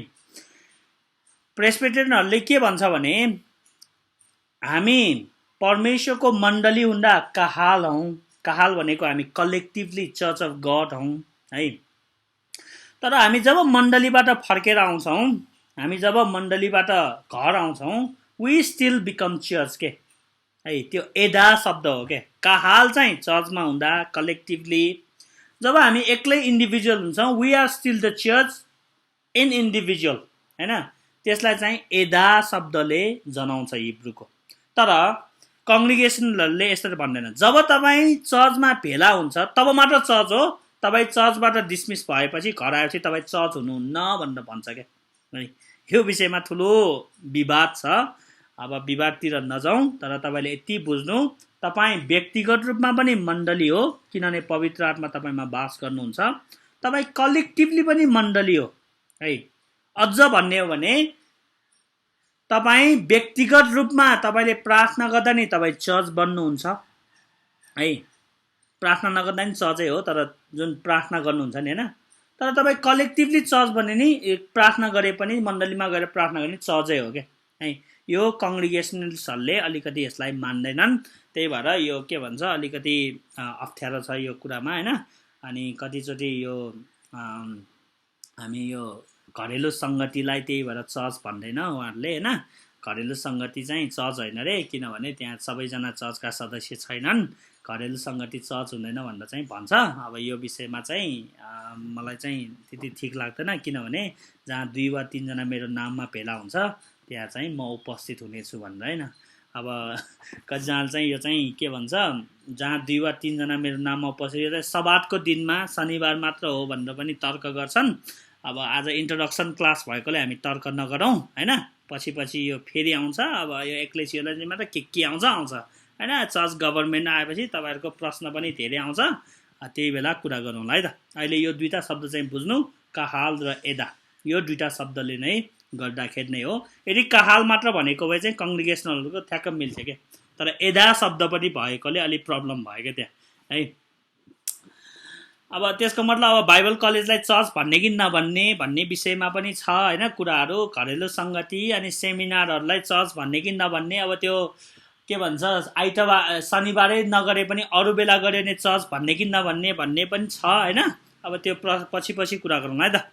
प्रेस्बिटेरियनहरूले के भन्छ भने हामी परमेश्वरको मण्डली हुँदा काहाल हौँ। काहाल भनेको हामी कलेक्टिभली चर्च अफ गड हौँ है। तर हामी जब मण्डलीबाट फर्केर आउँछौँ, हामी जब मण्डलीबाट घर आउँछौँ, वी स्टिल बिकम चर्च के है। त्यो एदा शब्द हो के। काहाल चाहिँ चर्चमा हुँदा कलेक्टिभली, जब हामी एक्लै इन्डिभिजुअल हुन्छौँ, we are still the church in individual होइन। त्यसलाई चाहिँ एदा शब्दले जनाउँछ हिब्रूको। तर कङ्ग्रिगेसनहरूले यसरी भन्दैन, जब तपाईँ चर्चमा भेला हुन्छ तब मात्र चर्च हो, तपाईँ चर्चबाट डिसमिस भएपछि घर आएपछि तपाईँ चर्च हुनुहुन्न भनेर भन्छ क्या है। यो विषयमा ठुलो विवाद छ। अब विवादतिर नजाउँ, तर तपाईँले यति बुझ्नु, तपाईँ व्यक्तिगत रूपमा पनि मण्डली हो, किनभने पवित्र आत्मा तपाईँमा वास गर्नुहुन्छ। तपाईँ कलेक्टिभली पनि मण्डली हो है। अझ भन्ने हो भने तपाईँ व्यक्तिगत रूपमा तपाईँले प्रार्थना गर्दा नि तपाईँ चर्च बन्नुहुन्छ है। प्रार्थना नगर्दा नि चर्चै हो, तर जुन प्रार्थना गर्नुहुन्छ नि होइन। तर तपाईँ कलेक्टिभली चर्च बने नि, प्रार्थना गरे पनि, मण्डलीमा गएर प्रार्थना गर्ने चर्चै हो क्या है। यो कङ्ग्रिगेसनलिस्टहरूले अलिकति यसलाई मान्दैनन्। त्यही भएर यो के भन्छ, अलिकति अप्ठ्यारो छ यो कुरामा होइन। अनि कतिचोटि यो हामी यो घरेलु सङ्गतिलाई त्यही भएर चर्च भन्दैन उहाँहरूले होइन। घरेलु सङ्गति चाहिँ चर्च होइन रे, किनभने त्यहाँ सबैजना चर्चका सदस्य छैनन्, घरेलु सङ्गति चर्च हुँदैन भनेर चाहिँ भन्छ। अब यो विषयमा चाहिँ मलाई चाहिँ त्यति ठिक लाग्दैन, किनभने जहाँ 2 वा 3 जना मेरो नाममा भेला हुन्छ त्यहाँ चाहिँ म उपस्थित हुनेछु भनेर होइन। अब कतिजनाले चाहिँ यो चाहिँ के भन्छ, जहाँ 2 वा 3 जना मेरो नाममा उपस्थित, यो चाहिँ सबातको दिनमा शनिबार मात्र हो भनेर पनि तर्क गर्छन्। अब आज इन्ट्रोडक्सन क्लास भएकोले हामी तर्क नगरौँ होइन। पछि पछि यो फेरि आउँछ। अब यो एक्लेसियालाई चाहिँ मात्र के आउँछ हैन। चर्च गभर्नमेन्ट आएपछि तपाईँहरूको प्रश्न पनि धेरै आउँछ। त्यही बेला कुरा गरौँला है त। अहिले यो दुईटा शब्द चाहिँ बुझ्नु, कहाल र एदा। यो दुईटा शब्दले नै गर्दाखेरि नै हो। यदि कहाल मात्र भनेको भए चाहिँ कङ्ग्रिगेसनलहरूको ठ्याक्क मिल्छ क्या, तर एदा शब्द पनि भएकोले अलिक प्रब्लम भयो क्या त्यहाँ है। अब त्यसको मतलब अब बाइबल कलेजलाई चर्च भन्ने कि नभन्ने भन्ने विषयमा पनि छ हैन कुराहरू। घरेलु सङ्गति अनि सेमिनारहरूलाई चर्च भन्ने कि नभन्ने, अब त्यो के भन्छ आइतबार शनिबारै नगरे पनि अरू बेला गरे भने चर्च भन्ने कि नभन्ने भन्ने पनि छ हैन। अब त्यो पछि कुरा गरौँ है त।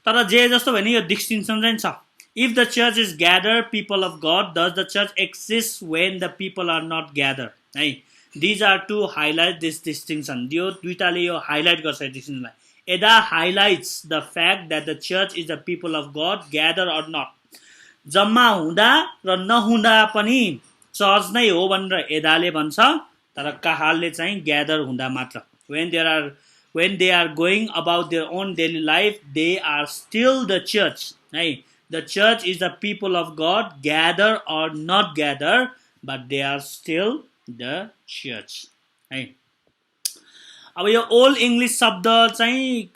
तर जे जस्तो भने यो डिस्टिङ्सन चाहिँ छ। If the church is gather people of God, does the church exist when the people are not gather है। These are to highlight this distinction. यो दुईटाले यो हाइलाइट गर्छ डिस्टिङ्सनलाई। Either highlights the fact that the church is the people of God gather or not. जम्मा हुँदा र नहुँदा पनि चर्च नै हो भनेर एदाले भन्छ, तर कहालले चाहिँ ग्यादर हुँदा मात्र। when they are going about their own daily life, they are still the church है। The church is the people of God, gather or not gather, but they are still the church है। अब यो old English शब्द चाहिँ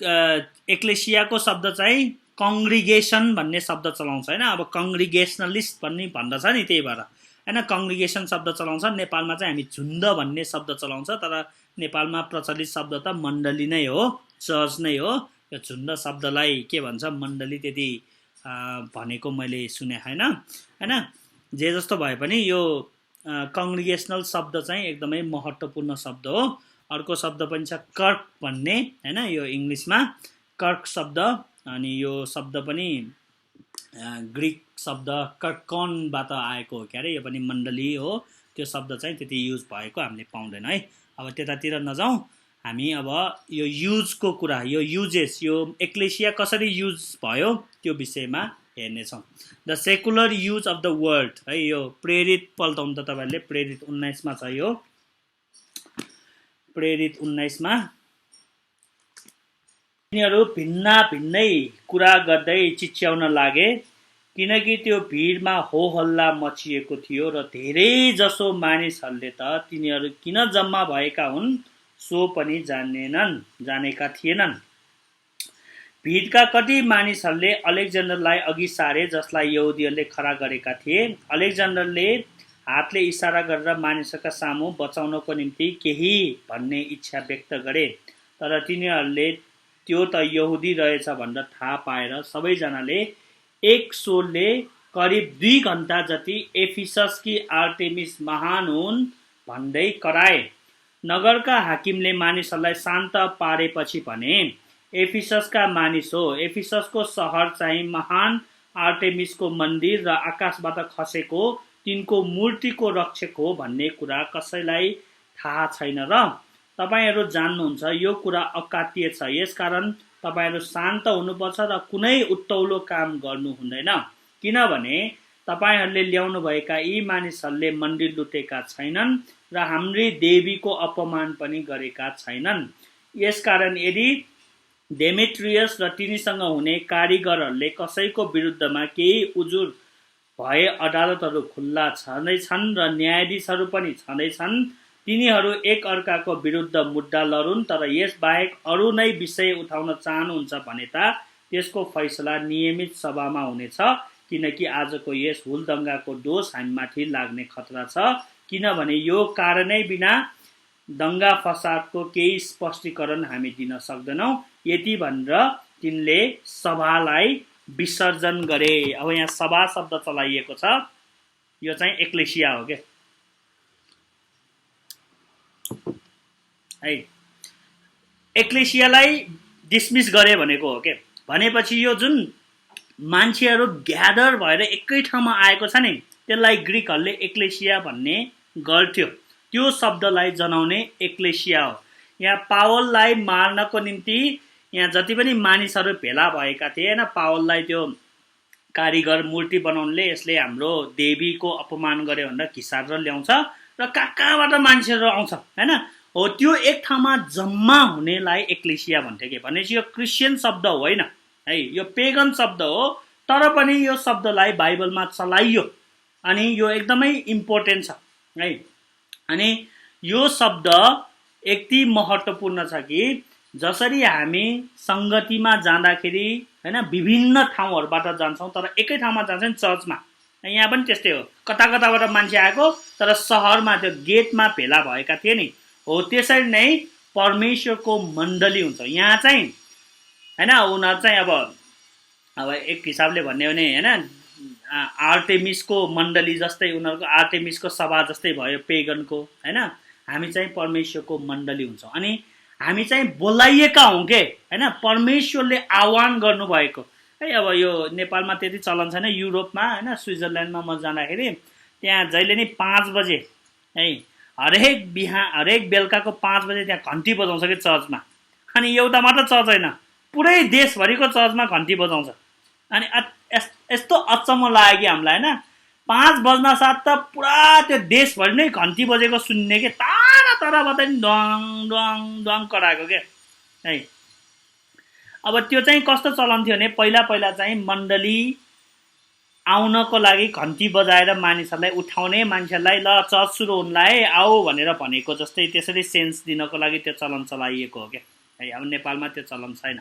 एक्लेसियाको शब्द चाहिँ कङ्ग्रिगेसन भन्ने शब्द चलाउँछ हैन। अब कङ्ग्रिगेसनलिस्ट भन्ने भन्दछ नि, त्यही भएर हैन कङ्ग्रिगेसन शब्द चलाउँछ। नेपालमा चाहिँ हामी झुन्ड भन्ने शब्द चलाउँछ, तर नेपालमा प्रचलित शब्द त मण्डली नै हो, चर्च नै हो। यो झुन्ड शब्दलाई के भन्छ, मण्डली त्यति भनेको मैले सुने हैन हैन। जे जस्तो भए पनि यो कङ्ग्रिगेसनल शब्द चाहिँ एकदमै महत्त्वपूर्ण शब्द हो। अर्को शब्द पनि छ कर्क भन्ने हैन, यो इङ्ग्लिसमा कर्क शब्द। अनि यो शब्द पनि ग्रिक शब्द कर्कनबाट आएको हो क्यारे, यो पनि मण्डली हो। त्यो शब्द चाहिँ त्यति युज भएको हामीले पाउँदैन है। अब त्यतातिर नजाउँ हामी। अब यो युजको कुरा, यो युजेस, यो एक्लेसिया कसरी युज भयो त्यो विषयमा हेर्नेछौँ। The secular use of the word है। यो प्रेरित पल्टाउनु त तपाईँहरूले, प्रेरित 19 मा छ। यो प्रेरित 19 मा तिनीहरू भिन्नै कुरा गर्दै चिच्याउन लागे, किनकि त्यो भिडमा हो हल्ला मचिएको थियो र धेरै जसो मानिसहरूले त तिनीहरू किन जम्मा भएका हुन् सो पनि जानेका थिएनन्। भिडका कति मानिसहरूले अलेक्जेन्डरलाई अघि सारे, जसलाई यहुदीहरूले खडा गरेका थिए। अलेक्जेन्डरले हातले इसारा गरेर मानिसहरूका सामु बचाउनको निम्ति केही भन्ने इच्छा व्यक्त गरे, तर तिनीहरूले त्यो त यहुदी रहेछ भनेर थाहा पाएर सबैजनाले एक स्वरले करिब 2 घण्टा जति एफिससकी आर्टेमिस महान हुन् भन्दै कराए। नगरका हाकिमले मानिसहरूलाई शान्त पारेपछि भने, एफिससका मानिस हो, एफिससको सहर चाहिँ महान आर्टेमिसको मन्दिर र आकाशबाट खसेको तिनको मूर्तिको रक्षक हो भन्ने कुरा कसैलाई थाहा छैन र? तपाईहरू जान्नुहुन्छ यो कुरा अकाट्य छ, यसकारण तपाईहरू शान्त हुनुपर्छ र कुनै उत्तौलो काम गर्नु हुँदैन, किनभने तपाईहरूले ल्याउनु भएका यी मानिसहरूले मन्दिर लुटेका छैनन् र हाम्री देवीको अपमान पनि गरेका छैनन्। यसकारण यदि डेमेट्रियस र तिनीसँग हुने कारिगरहरूले कसैको विरुद्धमा केही उजुर भए अदालतहरू खुल्ला छँदैछन् र न्यायाधीशहरू पनि छँदैछन्। तिनीहरू एक अर्काको विरुद्ध मुद्दा लडुन्, तर यस बाहेक अरू नै विषय उठाउन चाहनुहुन्छ भने त त्यसको फैसला नियमित सभामा हुनेछ, किनकि आजको यस हुलदङ्गाको दोष हामीमाथि लाग्ने खतरा छ, किनभने यो कारणै बिना दङ्गा फसादको केही स्पष्टीकरण हामी दिन सक्दैनौँ। यति भनेर तिनले सभालाई विसर्जन गरे। अब यहाँ सभा शब्द चलाइएको छ, यो चाहिँ एक्लेसिया हो के है। एक्लेसियालाई डिसमिस गरे भनेको हो के। भनेपछि यो जुन मान्छेहरू ग्यादर भएर एकै ठाउँमा आएको छ नि, त्यसलाई ग्रिकहरूले एक्लेसिया भन्ने गर्थ्यो। त्यो शब्दलाई जनाउने एक्लेसिया हो। यहाँ पावललाई मार्नको निम्ति यहाँ जति पनि मानिसहरू भेला भएका थिए हैन, पावललाई त्यो कारिगर मूर्ति बनाउनले यसले हाम्रो देवीको अपमान गर्यो भनेर घिसारेर ल्याउँछ र कहाँबाट मान्छेहरू आउँछ हैन। हो त्यो एक ठाउँमा जम्मा हुनेलाई एक्लेसिया भन्थ्यो के। भनेपछि यो क्रिस्चियन शब्द होइन है, यो पेगन शब्द हो। तर पनि यो शब्दलाई बाइबलमा चलाइयो अनि यो एकदमै इम्पोर्टेन्ट छ है। अनि यो शब्द यति महत्त्वपूर्ण छ कि जसरी हामी सङ्गतिमा जाँदाखेरि हैन विभिन्न ठाउँहरूबाट जान्छौँ तर एकै ठाउँमा जान्छौँ चर्चमा, यहाँ पनि त्यस्तै हो, कता कताबाट मान्छे आएको तर सहरमा त्यो गेटमा भेला भएका थिए नि, हो त्यसरी नै परमेश्वरको मण्डली हुन्छ। यहाँ चाहिँ हैन उनीहरू चाहिँ अब एक हिसाबले भन्ने हो भने हैन आर्टेमिसको मण्डली जस्तै, उनीहरूको आर्टेमिसको सभा जस्तै भयो पेगनको हैन। हामी चाहिँ परमेश्वरको मण्डली हुन्छौँ अनि हामी चाहिँ बोलाइएका हौँ के हैन, परमेश्वरले आह्वान गर्नुभएको है। अब यो नेपालमा त्यति चलन छैन, युरोपमा हैन स्विजरल्यान्डमा म जाँदाखेरि त्यहाँ जहिले नै 5 बजे है हरेक बेलुकाको 5 बजे त्यहाँ घन्टी बजाउँछ कि चर्चमा। अनि एउटा मात्र चर्च होइन, पुरै देशभरिको चर्चमा घन्टी बजाउँछ। अनि यस्तो अचम्म लाग्यो कि हामीलाई हैन, 5 बज्न साथ त पुरा त्यो देशभरि नै घन्टी बजेको सुन्ने के, टाढाबाट नि डङ डङ डङ कराएको के है। अब त्यो चाहिँ कस्तो चलन थियो भने पहिला चाहिँ मण्डली आउनको लागि घन्टी बजाएर मानिसहरूलाई उठाउने, मान्छेलाई ल चर्च सुरु हुनलाई आऊ भनेर भनेको जस्तै त्यसरी सेन्स दिनको लागि त्यो चलन चलाइएको हो क्या है। अब नेपालमा त्यो चलन छैन।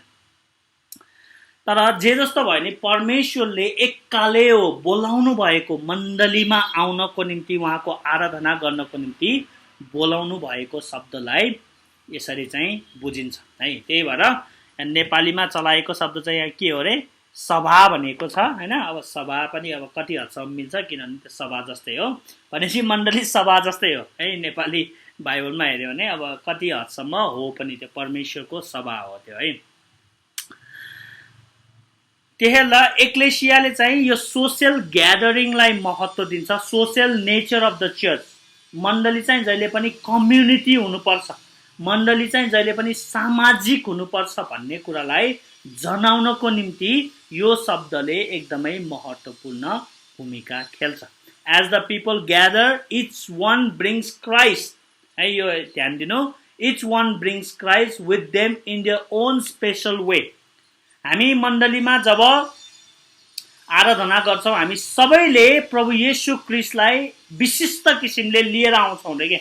तर जे जस्तो भयो नि परमेश्वरले एककाले हो बोलाउनु भएको मण्डलीमा आउनको निम्ति, उहाँको आराधना गर्नको निम्ति बोलाउनु भएको शब्दलाई यसरी चाहिँ बुझिन्छ है। त्यही भएर नेपालीमा चलाएको शब्द चाहिँ यहाँ के हो रे, सभा भनेको छ हैन। अब सभा पनि अब कति हदसम्म मिल्छ, किनभने त्यो सभा जस्तै हो भनेपछि मण्डली सभा जस्तै हो है। नेपाली बाइबलमा हेऱ्यो भने अब कति हदसम्म हो पनि त्यो परमेश्वरको सभा हो त्यो है। त्यसैले एक्लेसियाले चाहिँ यो सोसियल ग्यादरिङलाई महत्त्व दिन्छ, social nature of the church. मण्डली चाहिँ जहिले पनि कम्युनिटी हुनुपर्छ, मण्डली चाहिँ जहिले पनि सामाजिक हुनुपर्छ भन्ने कुरालाई जनाउनको निम्ति यो शब्दले एकदमै महत्त्वपूर्ण भूमिका खेल्छ। As the people gather each one brings Christ है, यो ध्यान दिनु, each one brings Christ with them in their own special way. हामी मण्डलीमा जब आराधना गर्छौँ हामी सबैले प्रभु येशू क्रिस्टलाई विशिष्ट किसिमले लिएर आउँछौँ रे के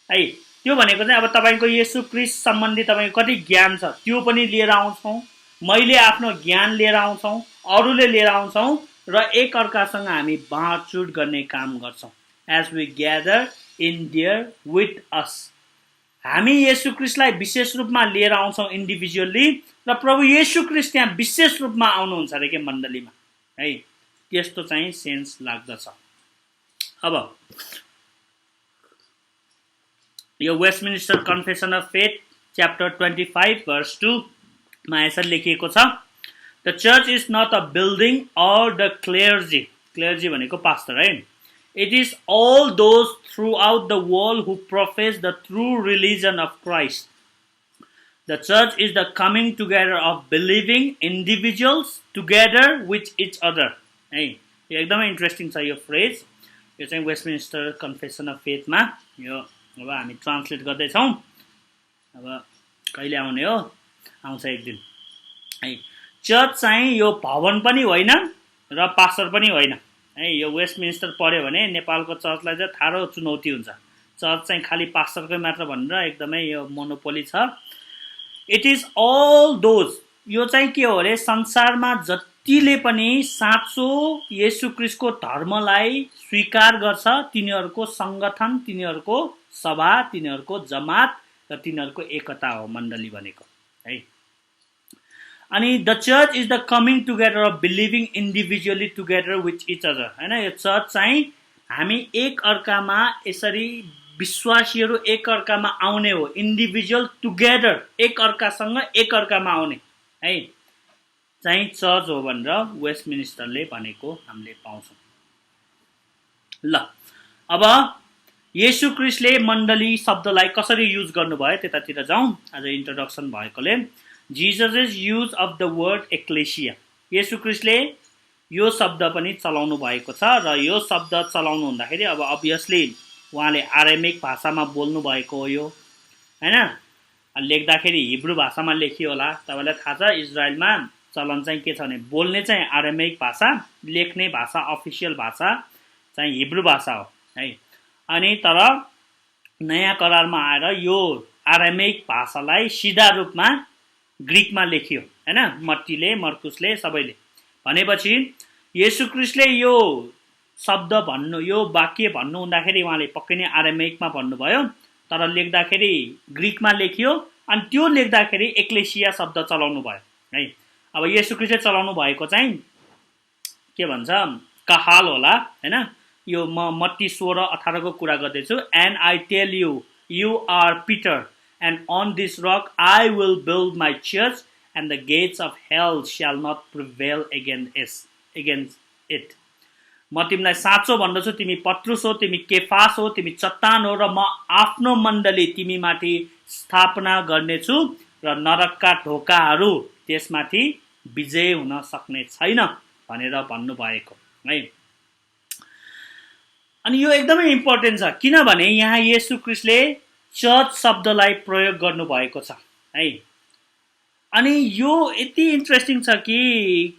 है। त्यो भनेको चाहिँ अब तपाईँको येशू क्रिस्ट सम्बन्धी तपाईँको कति ज्ञान छ त्यो पनि लिएर आउँछौँ, मैले आफ्नो ज्ञान लिएर आउँछौँ, अरूले लिएर आउँछौँ र एक अर्कासँग हामी बाँडचुँड गर्ने काम गर्छौँ। As we gather in there with us, हामी येशू क्रिस्टलाई विशेष रूपमा लिएर आउँछौँ इन्डिभिजुअली, र प्रभु येशू क्रिस्ट त्यहाँ विशेष रूपमा आउनुहुन्छ अरे के मण्डलीमा है। त्यस्तो चाहिँ सेन्स लाग्दछ। अब यो Westminster confession of faith chapter 25 verse 2 मा यसरी लेखिएको छ, the church is not a building or the clergy, clergy भनेको पास्टर है, it is all those throughout the world who profess the true religion of Christ. The church is the coming together of believing individuals together with each other. है, यो एकदमै interesting छ यो phrase. यो चाहिँ Westminster confession of फेथमा यो अब हामी ट्रान्सलेट गर्दैछौँ। अब कहिले आउने हो, आउँछ एक दिन है। चर्च चाहिँ यो भवन पनि होइन र पास्टर पनि होइन है। यो वेस्टमिनिस्टर पढ्यो भने नेपालको चर्चलाई चाहिँ थारो चुनौती हुन्छ। चर्च चाहिँ खालि पास्टरकै मात्र भनेर एकदमै यो मोनोपोली छ। इट इज अल दोज, यो चाहिँ के हो अरे, संसारमा जतिले पनि साँचो येशू क्रिस्टको धर्मलाई स्वीकार गर्छ तिनीहरूको सङ्गठन, तिनीहरूको सभा, तिनीहरूको जमात र तिनीहरूको एकता हो मण्डली भनेको है। अनि the church is the coming together of believing individually together with each other हैन। यो चर्च चाहिँ हामी एक अर्कामा यसरी विश्वासीहरू एक अर्कामा आउने हो, इन्डिभिजुअल टुगेदर एक अर्कासँग एक अर्कामा आउने है चाहिँ चर्च हो भनेर वेस्टमिनिस्टरले भनेको हामीले पाउँछौँ। ल अब येशू क्रिस्टले मण्डली शब्दलाई कसरी युज गर्नुभयो त्यतातिर जाउँ। आज इन्ट्रोडक्सन भएकोले Jesus use of the word ecclesia, येशू क्रिस्टले यो शब्द पनि चलाउनु भएको छ र यो शब्द चलाउनु हुँदाखेरि अब अभियसली उहाँले आरामिक भाषामा बोल्नु भएको हो यो हैन। लेख्दाखेरि हिब्रू भाषामा लेखियो होला। तपाईँलाई थाहा छ इजरायलमा चलन चाहिँ के छ भने बोल्ने चाहिँ आरामिक भाषा, लेख्ने भाषा अफिसियल भाषा चाहिँ हिब्रू भाषा हो है। अनि तर नयाँ करारमा आएर यो आरामिक भाषालाई सिधा रूपमा ग्रिकमा लेखियो हैन, मत्तीले, मर्कुसले, सबैले। भनेपछि येशू ख्रीष्टले यो शब्द भन्नु, यो वाक्य भन्नु हुँदाखेरि उहाँले पक्कै नै आरामिकमा भन्नुभयो, तर लेख्दाखेरि ग्रिकमा लेखियो। अनि त्यो लेख्दाखेरि एक्लेसिया शब्द चलाउनु भयो है। अब येशू ख्रीष्टले चलाउनु भएको चाहिँ के भन्छ कहाल होला हैन। यो म मत्ती 16:18 को कुरा गर्दैछु। And I tell you, you are Peter, and on this rock I will build my church, and the gates of hell shall not prevail against it. म तिमीलाई साँचो भन्दछु, तिमी पत्रुस हो, तिमी केफास हो, तिमी चट्टान हो, र म आफ्नो मण्डली तिमी माथि स्थापना गर्नेछु, र नरकका ढोकाहरू त्यसमाथि विजय हुन सक्ने छैन भनेर भन्नुभएको है। अनि यो एकदमै इम्पोर्टेन्ट छ, किनभने यहाँ येशू ख्रीष्टले चर्च शब्दलाई प्रयोग गर्नुभएको छ है। अनि यो यति इन्ट्रेस्टिङ छ कि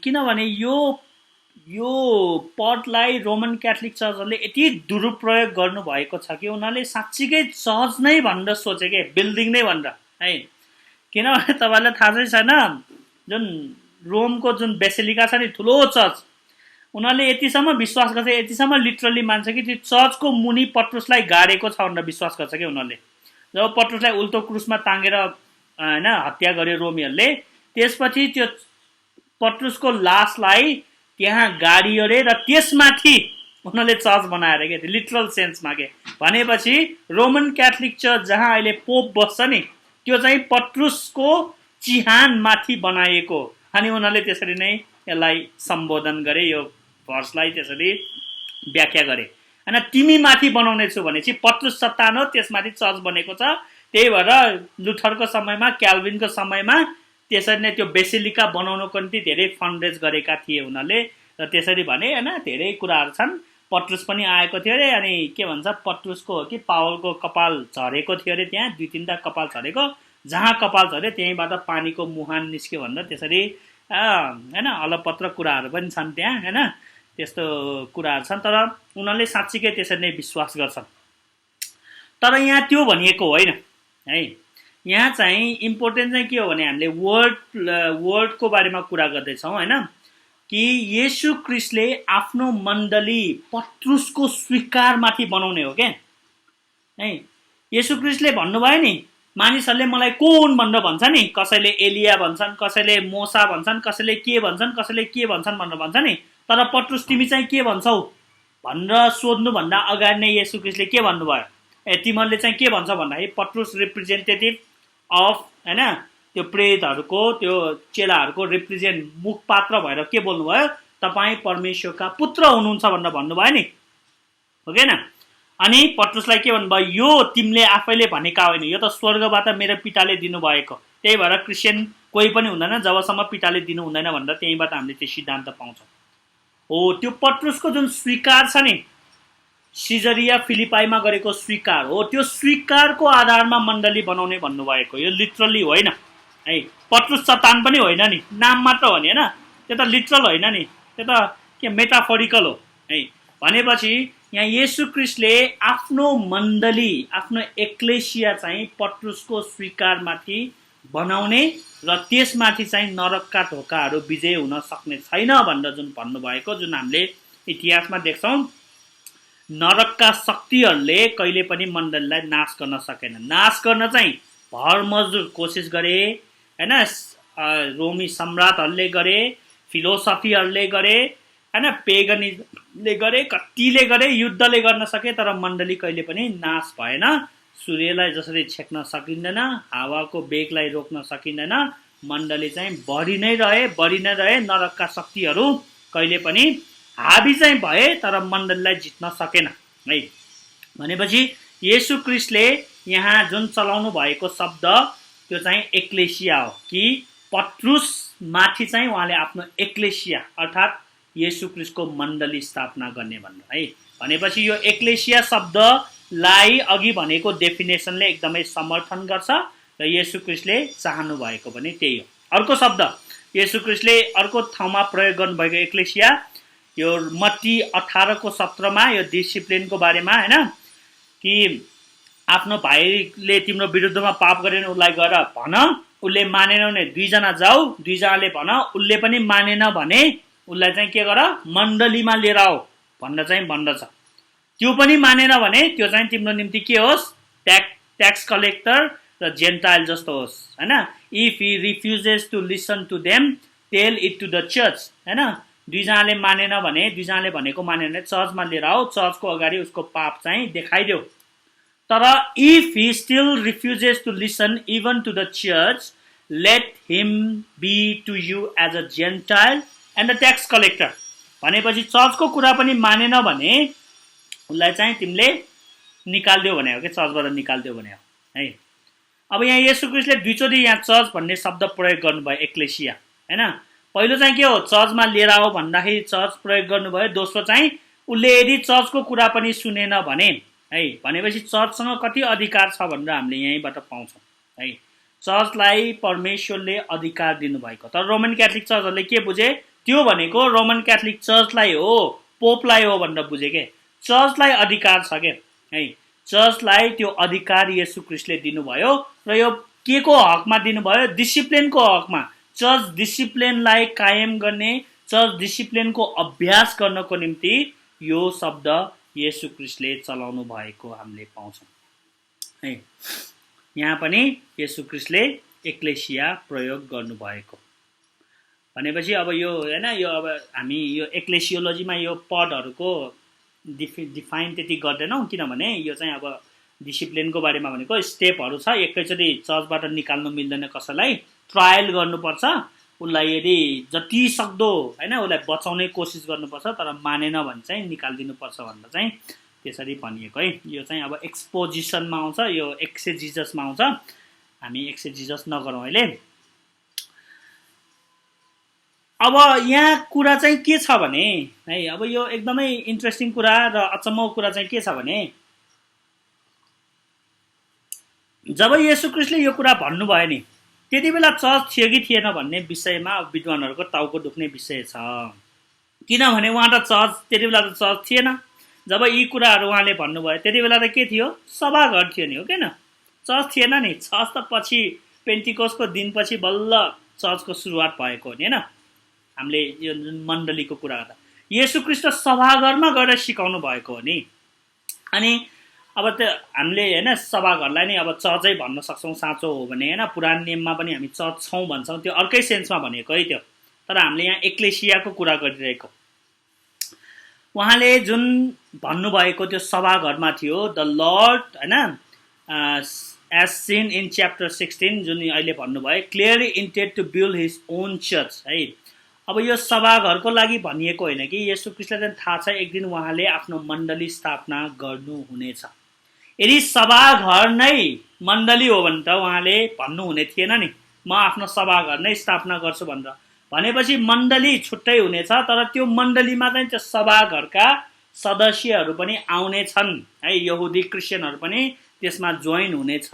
किनभने यो पदलाई रोमन क्याथोलिक चर्चहरूले यति दुरुपयोग गर्नुभएको छ कि उनीहरूले साँच्चीकै चर्च नै भनेर सोचे के, बिल्डिङ नै भनेर है। किनभने तपाईँलाई थाहा चाहिँ छैन, जुन रोमको जुन बेसिलिका छ नि, ठुलो चर्च, उनीहरूले यतिसम्म विश्वास गर्छ, यतिसम्म लिटरली मान्छ कि त्यो चर्चको मुनि पत्रुसलाई गाडेको छ भनेर विश्वास गर्छ कि उनीहरूले। जब पत्रुसलाई उल्टो क्रुसमा ताँगेर हैन हत्या गर्यो रोमीहरूले, त्यसपछि त्यो पत्रुसको लासलाई त्यहाँ गाडियो रे, र त्यसमाथि उनीहरूले चर्च बनाएर के, लिटरल सेन्समा के। भनेपछि रोमन क्याथोलिक चर्च जहाँ अहिले पोप बस्छ नि, त्यो चाहिँ पत्रुसको चिहान माथि बनाएको। अनि उनीहरूले त्यसरी नै यसलाई सम्बोधन गरे, यो भर्सलाई त्यसरी व्याख्या गरे हैन। तिमी माथि बनाउने छु भनेपछि पत्रुस सत्तान हो, त्यसमाथि चर्च बनेको छ। त्यही भएर लुथरको समयमा, क्याल्भिनको समयमा त्यसरी नै त्यो बेसिलिका बनाउनको निम्ति धेरै फन्डरेज गरेका थिए उनीहरूले, र त्यसरी भने हैन। धेरै कुराहरू छन्। पत्रुस पनि आएको थियो अरे, अनि के भन्छ पत्रुसको हो कि पावलको कपाल झरेको थियो अरे, त्यहाँ 2-3टा कपाल झरेको, जहाँ कपाल झऱ्यो त्यहीँबाट पानीको मुहान निस्क्यो भनेर त्यसरी हैन अलपत्र कुराहरू पनि छन् त्यहाँ हैन। त्यस्तो कुराहरू छन्, तर उनीहरूले साँच्चीकै त्यसरी नै विश्वास गर्छन्। तर यहाँ त्यो भनिएको होइन है। यहाँ चाहिँ इम्पोर्टेन्ट चाहिँ के हो भने हामीले वर्डको बारेमा कुरा गर्दैछौँ हैन, कि येशू ख्रीष्टले आफ्नो मण्डली पत्रुसको स्वीकारमाथि बनाउने हो क्या है। येशू ख्रीष्टले भन्नुभयो नि, मानिसहरूले मलाई कोन भनेर भन्छ नि, कसैले एलिया भन्छन्, कसैले मोसा भन्छन्, कसैले के भन्छन् भनेर भन्छ नि। तर पत्रुस तिमी चाहिँ के भन्छौ भनेर सोध्नुभन्दा अगाडि नै येशू ख्रीष्टले के भन्नुभयो, तिमीहरूले चाहिँ के भन्छ भन्दाखेरि पत्रुस रिप्रेजेन्टेटिभ अफ हैन त्यो प्रेतहरूको, त्यो चेलाहरूको रिप्रेजेन्ट मुखपात्र भएर के बोल्नुभयो, तपाईँ परमेश्वरका पुत्र हुनुहुन्छ भनेर भन्नुभयो नि, हो कि न। अनि पत्रुसलाई के भन्नुभयो, यो तिमीले आफैले भनेका होइन, यो त स्वर्गबाट मेरो पिताले दिनुभएको। त्यही भएर क्रिस्चियन कोही पनि हुँदैन जबसम्म पिताले दिनु हुँदैन भनेर त्यहीँबाट हामीले त्यो सिद्धान्त पाउँछौँ। हो त्यो पत्रुसको जुन स्वीकार छ नि, सिजरिया फिलिपाईमा गरेको स्वीकार हो, त्यो स्वीकारको आधारमा मण्डली बनाउने भन्नुभएको। यो लिटरली होइन है। पत्रुस सतान पनि होइन नि, नाम मात्र हो नि हैन, त्यो त लिटरल होइन नि, त्यो त के मेटाफोरिकल हो है। भनेपछि यहाँ येशू ख्रीष्टले आफ्नो मण्डली, आफ्नो एक्लेसिया चाहिँ पत्रुसको स्वीकारमाथि बनाउने, र त्यसमाथि चाहिँ नरकका ढोकाहरू विजय हुन सक्ने छैन भनेर जुन भन्नुभएको, जुन हामीले इतिहासमा देख्छौँ, नरकका शक्तिहरूले कहिले पनि मण्डलीलाई नाश गर्न सकेन। नाश गर्न चाहिँ भरमजदुर कोसिस गरे हैन, रोमी सम्राटहरूले गरे, फिलोसफीहरूले गरे हैन, पेगनिजमले गरे, कतिले गरे, युद्धले गर्न सके, तर मण्डली कहिले पनि नाश भएन। सूर्यलाई जसरी छेक्न सकिँदैन, हावाको बेगलाई रोक्न सकिँदैन, मण्डली चाहिँ बढी नै रहे। नरकका शक्तिहरू कहिले पनि हाबी चाहिँ भए, तर मण्डलीलाई जित्न सकेन है। भनेपछि येशू ख्रीष्टले यहाँ जुन चलाउनु भएको शब्द त्यो चाहिँ एक्लेसिया हो, कि पत्रुस माथि चाहिँ उहाँले आफ्नो एक्लेसिया अर्थात् येशू ख्रीष्टको मण्डली स्थापना गर्ने भन्नु है। भनेपछि यो एक्लेसिया शब्दलाई अघि भनेको डेफिनेसनले एकदमै समर्थन गर्छ, र येशू ख्रीष्टले चाहनु भएको पनि त्यही हो। अर्को शब्द येशू ख्रीष्टले अर्को ठाउँमा प्रयोग गर्नुभएको एक्लेसिया यो मत्ती 18:17 यो डिसिप्लिनको बारेमा हैन कि आफ्नो भाइले तिम्रो विरुद्धमा पाप गरेन उसलाई गएर भन, उसले मानेन भने दुईजना जाऊ, दुईजनाले भन, उसले पनि मानेन भने उसलाई चाहिँ के गर, मण्डलीमा लिएर आऊ भनेर चाहिँ भन्दछ। त्यो पनि मानेन भने त्यो चाहिँ तिम्रो निम्ति के होस्, ट्याक्स कलेक्टर र जेन्टाइल जस्तो होस् हैन। If he refuses to listen to them tell it to the church हैन। दुईजनाले मानेन भने, दुईजनाले भनेको मानेन भने चर्चमा लिएर आऊ, चर्चको अगाडि उसको पाप चाहिँ देखाइदेऊ। तर if he still refuses to listen even to the church let him be to you as a gentile and a tax collector भनेपछि चर्चको कुरा पनि मानेन भने उसलाई चाहिँ तिमीले निकाल्दियो भने हो कि चर्चबाट निकाल्दियो भने हो है। अब यहाँ येशू ख्रीष्टले दुईचोटि यहाँ चर्च भन्ने शब्द प्रयोग गर्नुभयो एक्लेसिया हैन। पहिलो चाहिँ के हो, चर्चमा लिएर आओ भन्दाखेरि चर्च प्रयोग गर्नुभयो। दोस्रो चाहिँ उसले यदि चर्चको कुरा पनि सुनेन भने है, भनेपछि चर्चसँग कति अधिकार छ भनेर हामीले यहीँबाट पाउँछौँ है। चर्चलाई परमेश्वरले अधिकार दिनुभएको, तर रोमन क्याथोलिक चर्चहरूले के बुझे, त्यो भनेको रोमन क्याथोलिक चर्चलाई हो, पोपलाई हो भनेर बुझे के। चर्चलाई अधिकार छ के है, चर्चलाई त्यो अधिकार येशू ख्रीष्टले दिनुभयो र यो के को हकमा दिनुभयो, डिसिप्लिनको हकमा। चर्च डिसिप्लिनलाई कायम गर्ने, चर्च डिसिप्लिनको अभ्यास गर्नको निम्ति यो शब्द येशू ख्रीष्टले चलाउनु भएको हामीले पाउँछौँ है। यहाँ पनि येशू ख्रीष्टले एक्लेसिया प्रयोग गर्नुभएको भनेपछि अब यो हैन, यो अब हामी यो एक्लेसियोलोजीमा यो पदहरूको डिफाइन त्यति गर्दैनौँ, किनभने यो चाहिँ अब डिसिप्लिनको बारेमा भनेको स्टेपहरू छ। एकैचोटि चर्चबाट निकाल्नु मिल्दैन, कसैलाई ट्रायल गर्नुपर्छ, उसलाई यदि जति सक्दो हैन उसलाई बचाउने कोसिस गर्नुपर्छ, तर मानेन भने चाहिँ निकालिदिनुपर्छ भनेर चाहिँ त्यसरी भनिएको है। यो चाहिँ अब एक्सपोजिसनमा आउँछ, यो एक्सेजिजसमा आउँछ। हामी एक्सेजिजस नगरौँ अहिले। अब यहाँ कुरा चाहिँ के छ भने है, अब यो एकदमै इन्ट्रेस्टिङ कुरा र अचम्मको कुरा चाहिँ के छ भने, जब येशू ख्रीष्टले यो कुरा भन्नुभयो नि त्यति बेला चर्च थियो कि थिएन भन्ने विषयमा विद्वानहरूको टाउको दुख्ने विषय छ। किनभने उहाँ त चर्च, त्यति बेला त चर्च थिएन। जब यी कुराहरू उहाँले भन्नुभयो त्यति बेला त के थियो, सभाघर थियो नि, हो किन, चर्च थिएन नि। चर्च त पछि पेन्टिकोसको दिनपछि बल्ल चर्चको सुरुवात भएको हो नि हैन। हामीले यो जुन मण्डलीको कुरा गर्दा येशू ख्रीष्ट सभाघरमा गएर सिकाउनु भएको हो नि। अनि अब त हामीले हैन सभाघरलाई नै अब चर्चै भन्न सक्छौँ साँचो हो भने हैन। पुरानो नियममा पनि हामी चर्च छौँ भन्छौँ, त्यो अर्कै सेन्समा भनेको है त्यो। तर हामीले यहाँ एक्लेसियाको कुरा गरिरहेको, उहाँले जुन भन्नुभएको त्यो सभाघरमा थियो, द लर्ड हैन एज सिन इन च्याप्टर 16 जुन अहिले भन्नुभयो, clearly intend to build his own church है। अब यो सभाघरको लागि भनिएको होइन कि, येशू ख्रीष्टलाई चाहिँ थाहा छ एक दिन उहाँले आफ्नो मण्डली स्थापना गर्नुहुनेछ। यदि सभाघर नै मण्डली हो भने त उहाँले भन्नुहुने थिएन नि, म आफ्नो सभाघर नै स्थापना गर्छु भनेर। भनेपछि मण्डली छुट्टै हुनेछ, तर त्यो मण्डलीमा चाहिँ त्यो सभाघरका सदस्यहरू पनि आउने छन् है, यहुदी क्रिस्चियनहरू पनि त्यसमा जोइन हुनेछ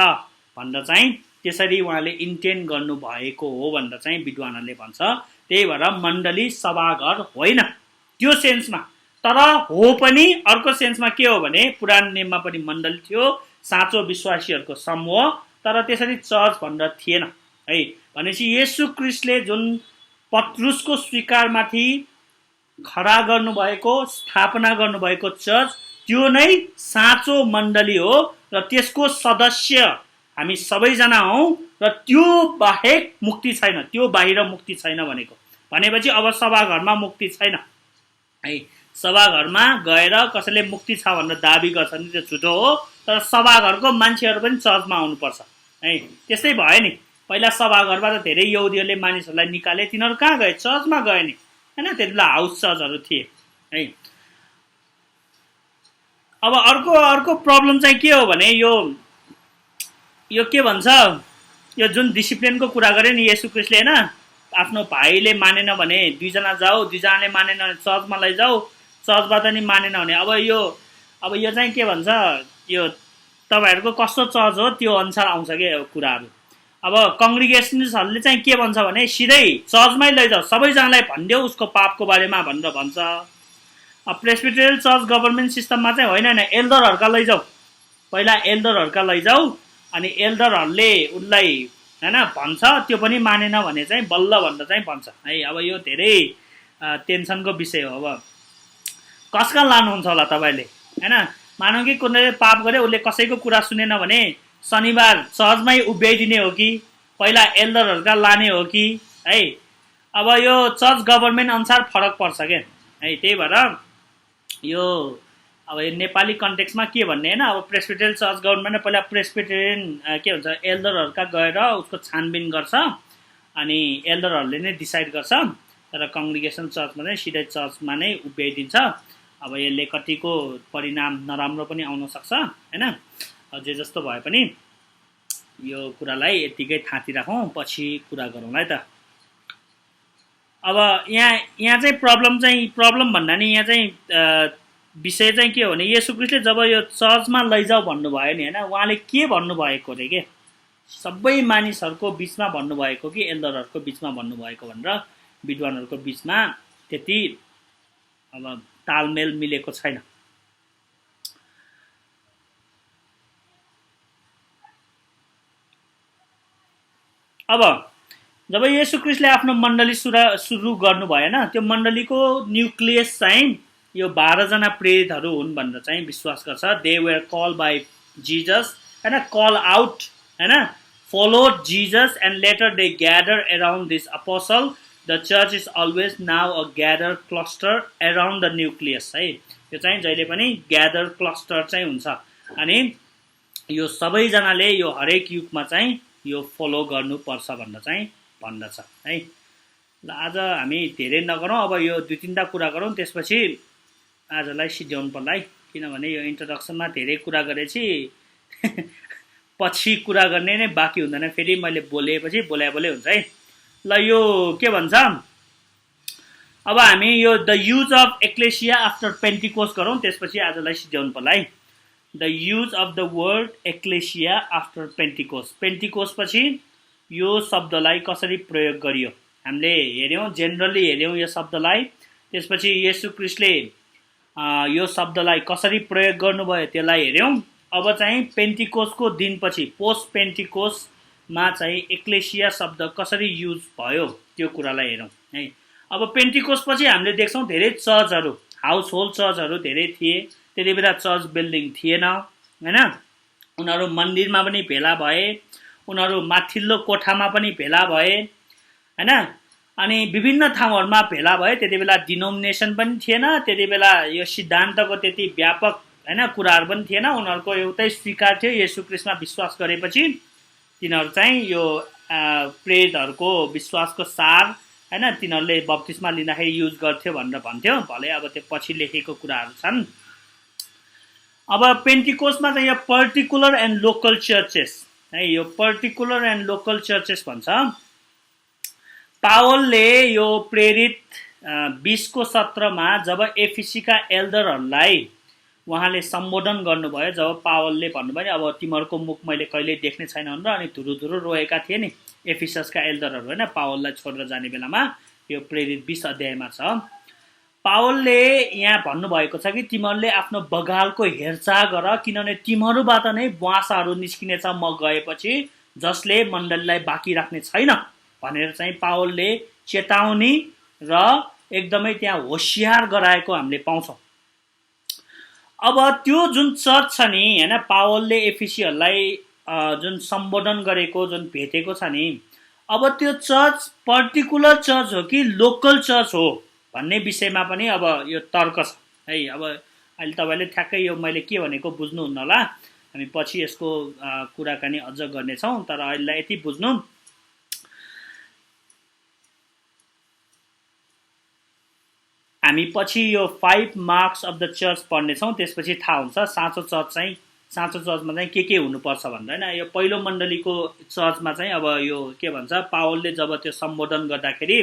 भनेर चाहिँ त्यसरी उहाँले इन्टेन्ड गर्नुभएको हो भनेर चाहिँ विद्वानहरूले भन्छ। त्यही भएर मण्डली सभाघर होइन त्यो सेन्समा, तर हो पनि अर्को सेन्समा के हो भने पुरानो नियममा पनि मण्डली थियो, साँचो विश्वासीहरूको समूह, तर त्यसरी चर्च भनेर थिएन है। भनेपछि येशू ख्रीष्टले जुन पत्रुसको स्वीकारमाथि खडा गर्नुभएको, स्थापना गर्नुभएको चर्च, त्यो नै साँचो मण्डली हो र त्यसको सदस्य हामी सबैजना हौँ र त्यो बाहेक मुक्ति छैन, त्यो बाहिर मुक्ति छैन भनेको। भनेपछि अब सभाघरमा मुक्ति छैन है। सभाघरमा गएर कसैले मुक्ति छ भनेर दाबी गर्छ नि त्यो झुटो हो, तर सभाघरको मान्छेहरू पनि चर्चमा आउनुपर्छ है। त्यस्तै भयो नि, पहिला सभाघरबाट धेरै यहुदीहरूले मानिसहरूलाई निकाले, तिनीहरू कहाँ गए, चर्चमा गए नि हैन। त्यति बेला हाउस चर्चहरू थिए है। अब अर्को प्रब्लम चाहिँ के हो भने यो के भन्छ, यो जुन डिसिप्लिनको कुरा गरे नि येशू ख्रीष्टले हैन, आफ्नो भाइले मानेन भने दुईजना जाऊ, दुईजनाले मानेन भने चर्चमा लैजाऊ, चर्चबाट नि मानेन भने अब यो चाहिँ के भन्छ, यो तपाईँहरूको कस्तो चर्च हो त्यो अनुसार आउँछ क्या कुराहरू। अब कङ्ग्रिगेसनहरूले चाहिँ के भन्छ भने सिधै चर्चमै लैजाऊ, सबैजनालाई भनिदेऊ उसको पापको बारेमा भनेर भन्छ। अब प्रेस्बिटेरियल चर्च गभर्मेन्ट सिस्टममा चाहिँ होइन, एल्डरहरूका लैजाऊ, पहिला एल्डरहरूका लैजाऊ, अनि एल्डरहरूले उसलाई होइन भन्छ, त्यो पनि मानेन भने चाहिँ बल्ल भनेर चाहिँ भन्छ है। अब यो धेरै टेन्सनको विषय हो। अब कसका लानुहुन्छ होला तपाईँले होइन, मानौँ कि कुनैले पाप गरे, उसले कसैको कुरा सुनेन भने शनिबार चर्चमै उभ्याइदिने हो कि पहिला एल्डरहरूका लाने हो कि है। अब यो चर्च गभर्मेन्ट अनुसार फरक पर्छ क्या है। त्यही भएर यो अब यो नेपाली कन्टेक्समा के भन्ने होइन, अब प्रेस्बिटेरियन चर्च गभर्मेन्टले पहिला प्रेस्बिटेरियन के भन्छ एल्डरहरूका गएर उसको छानबिन गर्छ, अनि एल्डरहरूले नै डिसाइड गर्छ। तर कङ्ग्रिगेसन चर्चमा चाहिँ सिधै चर्चमा नै उभ्याइदिन्छ। अब यसले कतिको परिणाम नराम्रो पनि आउन सक्छ होइन। जे जस्तो भए पनि यो कुरालाई यतिकै थाँती राखौँ, पछि कुरा गरौँला है त। अब यहाँ चाहिँ प्रब्लम भन्दा नि यहाँ चाहिँ विषय चाहिँ के हो भने येशू ख्रीष्टले जब यो चर्चमा लैजाऊ भन्नुभयो नि होइन, उहाँले के भन्नुभएको अरे के सबै मानिसहरूको बिचमा भन्नुभएको कि एल्डरहरूको बिचमा भन्नुभएको भनेर विद्वानहरूको बिचमा त्यति अब तालमेल मिलेको छैन। अब जब येशू ख्रीष्टले आफ्नो मण्डली सुरु गर्नुभयो होइन, त्यो मण्डलीको न्युक्लियस चाहिँ यो 12 जना प्रेरितहरू हुन् भनेर चाहिँ विश्वास गर्छ। They were call by Jesus होइन, कल आउट होइन, followed Jesus and later they gather around this apostle. The church is always now a gather cluster around the nucleus है। यो चाहिँ जहिले पनि ग्यादर क्लस्टर चाहिँ हुन्छ, अनि यो सबैजनाले यो हरेक युगमा चाहिँ यो फलो गर्नुपर्छ भनेर चाहिँ भन्दछ है। ल आज हामी धेरै नगरौँ, अब यो 2-3टा कुरा गरौँ, त्यसपछि आजलाई सिध्याउनु पर्ला है। किनभने यो इन्ट्रोडक्सनमा धेरै कुरा गरेपछि पछि कुरा गर्ने नै बाँकी हुँदैन, फेरि मैले बोलेपछि बोले हुन्छ है। ल यो के भन्छ, अब हामी यो the use of ecclesia after Pentecost गरौँ, त्यसपछि आजलाई सिध्याउनु पर्ला है। The use of the word ecclesia after Pentecost. Pentecost पछि यो शब्दलाई कसरी प्रयोग गरियो हामीले हेऱ्यौँ, जेनरली हेऱ्यौँ यो शब्दलाई। त्यसपछि येशू ख्रीष्टले यो शब्दलाई कसरी प्रयोग गर्नुभयो त्यसलाई हेऱ्यौँ। अब चाहिँ पेन्टिकोस्टको दिनपछि पोस्ट पेन्टिकोस्टमा चाहिँ एक्लेसिया शब्द कसरी युज भयो त्यो कुरालाई हेरौँ है। अब पेन्टिकोस्ट पछि हामीले देख्छौँ धेरै चर्चहरू, हाउस होल्ड चर्चहरू धेरै थिए। त्यति बेला चर्च बिल्डिङ थिएन होइन, उनीहरू मन्दिरमा पनि भेला भए, उनीहरू माथिल्लो कोठामा पनि भेला भए होइन, अनि विभिन्न ठाउँहरूमा भेला भए। त्यति बेला डिनोमिनेसन पनि थिएन, त्यति बेला यो सिद्धान्तको त्यति व्यापक होइन कुराहरू पनि थिएन। उनीहरूको एउटै स्वीकार थियो, येशू ख्रीष्टमा विश्वास गरेपछि तिनीहरू चाहिँ यो प्रेरितहरूको विश्वासको सार होइन तिनीहरूले बप्तिस्मा लिँदाखेरि युज गर्थ्यो भनेर भन्थ्यो। भले अब त्यो पछि लेखेको कुराहरू छन्। अब पेन्टिकोस्टमा चाहिँ यो पर्टिकुलर एन्ड लोकल चर्चेस है, यो पर्टिकुलर एन्ड लोकल चर्चेस भन्छ। पावलले यो प्रेरित 20को सत्रमा जब एफिसीका एल्डरहरूलाई उहाँले सम्बोधन गर्नुभयो, जब पावलले भन्नुभयो नि अब तिमीहरूको मुख मैले कहिले देख्ने छैन भनेर, अनि धुरु रोएका थिए नि एफिससका एल्डरहरू होइन पावललाई छोडेर जाने बेलामा। यो प्रेरित 20 अध्यायमा छ। पावलले यहाँ भन्नुभएको छ कि तिमीहरूले आफ्नो बगालको हेरचाह गर, किनभने तिमीहरूबाट नै बुवासाहरू निस्किनेछ म गएपछि, जसले मण्डलीलाई बाँकी राख्ने छैन भनेर चाहिँ पावलले चेतावनी र एकदमै त्यहाँ होसियार गराएको हामीले पाउँछौँ। अब त्यो जुन चर्च छ नि होइन, पावलले एफिसीहरूलाई जुन सम्बोधन गरेको जुन भेटेको छ नि, अब त्यो चर्च पर्टिकुलर चर्च हो कि लोकल चर्च हो भन्ने विषयमा पनि अब यो तर्क छ है। अब अहिले तपाईँले ठ्याक्कै यो मैले के भनेको बुझ्नुहुन्न होला, हामी पछि यसको कुराकानी अझ गर्नेछौँ। तर अहिलेलाई यति बुझ्नु, हामी पछि यो 5 मार्क्स अफ द चर्च पढ्नेछौँ, त्यसपछि थाहा हुन्छ साँचो चर्चमा चाहिँ के हुनुपर्छ भनेर होइन। यो पहिलो मण्डलीको चर्चमा चाहिँ अब यो के भन्छ, पावलले जब त्यो सम्बोधन गर्दाखेरि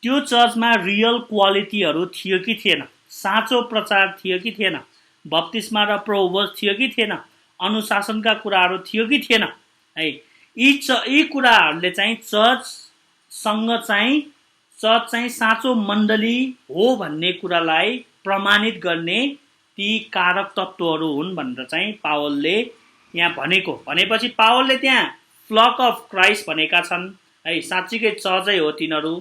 त्यो चर्चमा रियल क्वालिटीहरू थियो कि थिएन, साँचो प्रचार थियो कि थिएन, बप्तिस्मा र प्रभुभोज थियो कि थिएन, अनुशासनका कुराहरू थियो कि थिएन है, यी कुराहरूले चाहिँ चर्च चाहिँ साँचो मण्डली हो भन्ने कुरालाई प्रमाणित गर्ने ती कारक तत्त्वहरू हुन् भनेर चाहिँ पावलले यहाँ भनेपछि पावलले त्यहाँ फ्लक अफ क्राइस्ट भनेका छन् है, साँच्चीकै चर्चै हो तिनीहरू।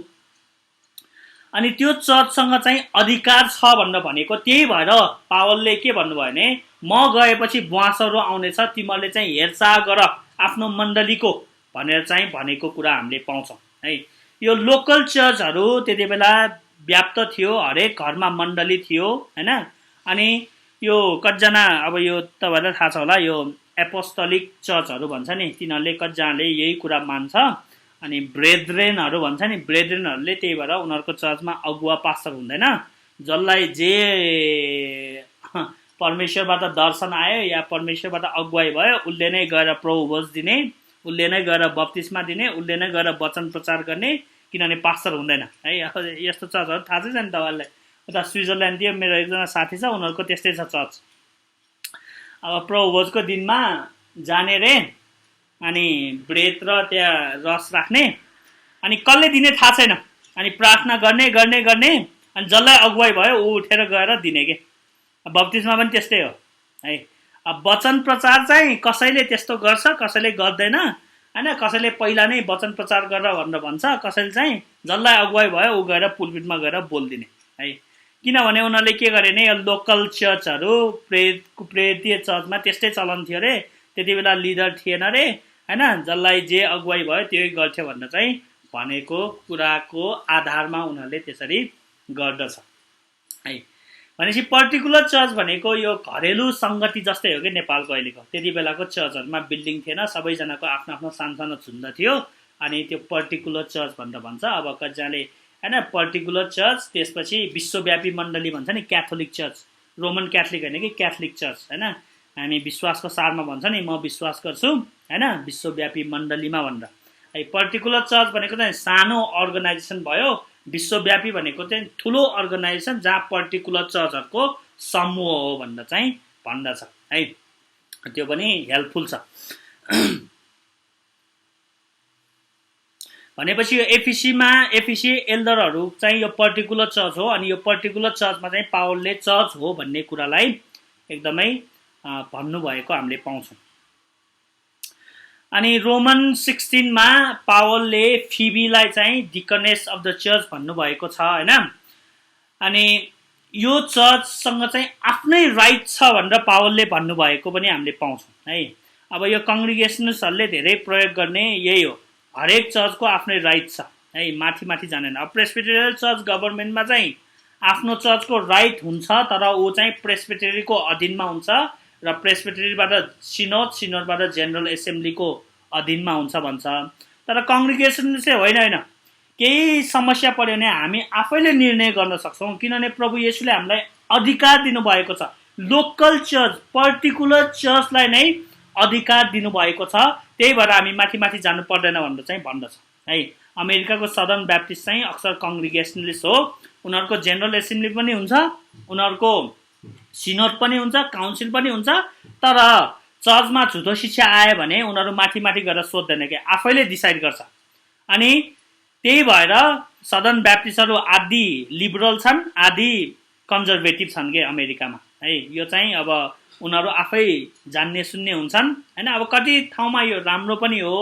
अनि त्यो चर्चसँग चाहिँ अधिकार छ भनेर भनेको। त्यही भएर पावलले के भन्नुभयो भने म गएपछि बुवासहरू आउनेछ, तिमीहरूले चाहिँ हेरचाह गर आफ्नो मण्डलीको भनेर चाहिँ भनेको कुरा हामीले पाउँछौँ है। यो लोकल चर्चहरू त्यति बेला व्याप्त थियो, हरेक घरमा मण्डली थियो हैन। अनि यो कतिजना अब यो तपाईँहरूलाई थाहा छ होला, यो एपोस्टोलिक चर्चहरू भन्छ नि, तिनीहरूले कतिजनाले यही कुरा मान्छ। अनि ब्रेद्रेनहरू भन्छ नि, ब्रेद्रेनहरूले त्यही भएर उनीहरूको चर्चमा अगुवा पास्टर हुँदैन, जसलाई जे परमेश्वरबाट दर्शन आयो या परमेश्वरबाट अगुवाई भयो उसले नै गएर प्रभुभोज दिने, उसले नै गएर बप्तिस्मा दिने, उसले नै गएर वचन प्रचार गर्ने, किनभने पास्टर हुँदैन है। अब यस्तो चर्चहरू थाहा छ नि तपाईँहरूलाई। उता स्विजरल्यान्ड थियो, मेरो एकजना साथी छ, उनीहरूको त्यस्तै छ चर्च। अब प्रभुभोजको दिनमा जाने रे, अनि ब्रेड र त्यहाँ रस राख्ने, अनि कसले दिने थाहा छैन, अनि प्रार्थना गर्ने गर्ने गर्ने, अनि जसलाई अगुवाई भयो ऊ उठेर गएर दिने के। बप्तिस्मा पनि त्यस्तै हो है। अब वचन प्रचार चाहिँ कसैले त्यस्तो गर्छ, कसैले गर्दैन हैन। कसैले पहिला नै वचन प्रचार गरेर भनेर भन्छ, कसैले चाहिँ जसलाई अगुवाई भयो ऊ गएर पुलपिटमा गएर बोलिदिने है। किनभने उनीहरूले के गरे नै, लोकल चर्चहरू प्रेरितीय चर्चमा त्यस्तै चलन थियो रे। त्यति बेला लिडर थिएन रे हैन, जसलाई जे अगुवाई भयो त्यही गर्थ्यो भनेर चाहिँ भनेको कुराको आधारमा उनीहरूले त्यसरी गर्दछ है। भनेपछि पर्टिकुलर चर्च भनेको यो घरेलु सङ्गति जस्तै हो कि नेपालको अहिलेको। त्यति बेलाको चर्चहरूमा बिल्डिङ थिएन, सबैजनाको आफ्नो आफ्नो सानो झुन्ड थियो, अनि त्यो पर्टिकुलर चर्च भनेर भन्छ। अब कतिजनाले हैन पर्टिकुलर चर्च, त्यसपछि विश्वव्यापी मण्डली भन्छ नि, क्याथोलिक चर्च, रोमन क्याथोलिक होइन कि क्याथोलिक चर्च हैन। हामी विश्वासको सारमा भन्छ नि, म विश्वास गर्छु हैन विश्वव्यापी मण्डलीमा भनेर है। पर्टिकुलर चर्च भनेको चाहिँ सानो अर्गनाइजेसन भयो, विश्वव्यापी भनेको चाहिँ ठुलो अर्गनाइजेसन जहाँ पर्टिकुलर चर्चहरूको समूह हो भनेर चाहिँ भन्दछ है। त्यो पनि हेल्पफुल छ। भनेपछि यो एफिसी एल्डरहरू चाहिँ यो पर्टिकुलर चर्च हो। अनि यो पर्टिकुलर चर्चमा चाहिँ पावलले चर्च हो भन्ने कुरालाई एकदमै भन्नुभएको हामीले पाउँछौँ। अनि रोमन 16 पावलले फिबीलाई चाहिँ डिकनेस अफ द चर्च भन्नुभएको छ हैन। अनि यो चर्चसँग चाहिँ आफ्नै राइट छ भनेर पावलले भन्नुभएको पनि हामीले पाउँछौँ है। अब यो कङ्ग्रिगेसनर्सहरूले धेरै प्रयोग गर्ने यही हो, हरेक चर्चको आफ्नै राइट छ है, माथि जाँदैन। अब प्रेस्बिटेरियल चर्च गभर्मेन्टमा चाहिँ आफ्नो चर्चको राइट हुन्छ, तर ऊ चाहिँ प्रेस्बिटेरीको अधीनमा हुन्छ र प्रेस्बिटेरीबाट सिनोडबाट जेनरल एसेम्ब्लीको अधीनमा हुन्छ भन्छ। तर कङ्ग्रिगेसन चाहिँ होइन, केही समस्या पर्यो भने हामी आफैले निर्णय गर्न सक्छौँ, किनभने प्रभु येशूले हामीलाई अधिकार दिनुभएको छ। लोकल चर्च, पर्टिकुलर चर्चलाई नै अधिकार दिनुभएको छ। त्यही भएर हामी माथि जानु पर्दैन भनेर चाहिँ भन्दछ है। अमेरिकाको सदर्न ब्याप्टिस्ट चाहिँ अक्सर कङ्ग्रिगेसनलिस्ट हो, उनीहरूको जेनरल एसेम्ब्ली पनि हुन्छ, उनीहरूको सिनोड पनि हुन्छ, काउन्सिल पनि हुन्छ। तर चर्चमा झुटो शिक्षा आयो भने उनीहरू माथि गएर सोध्दैन कि, आफैले डिसाइड गर्छ। अनि त्यही भएर सदर्न ब्याप्टिस्टहरू आदि लिबरल छन्, आदि कन्जर्भेटिभ छन् के अमेरिकामा है। यो चाहिँ अब उनीहरू आफै जान्ने सुन्ने हुन्छन् हैन। अब कति ठाउँमा यो राम्रो पनि हो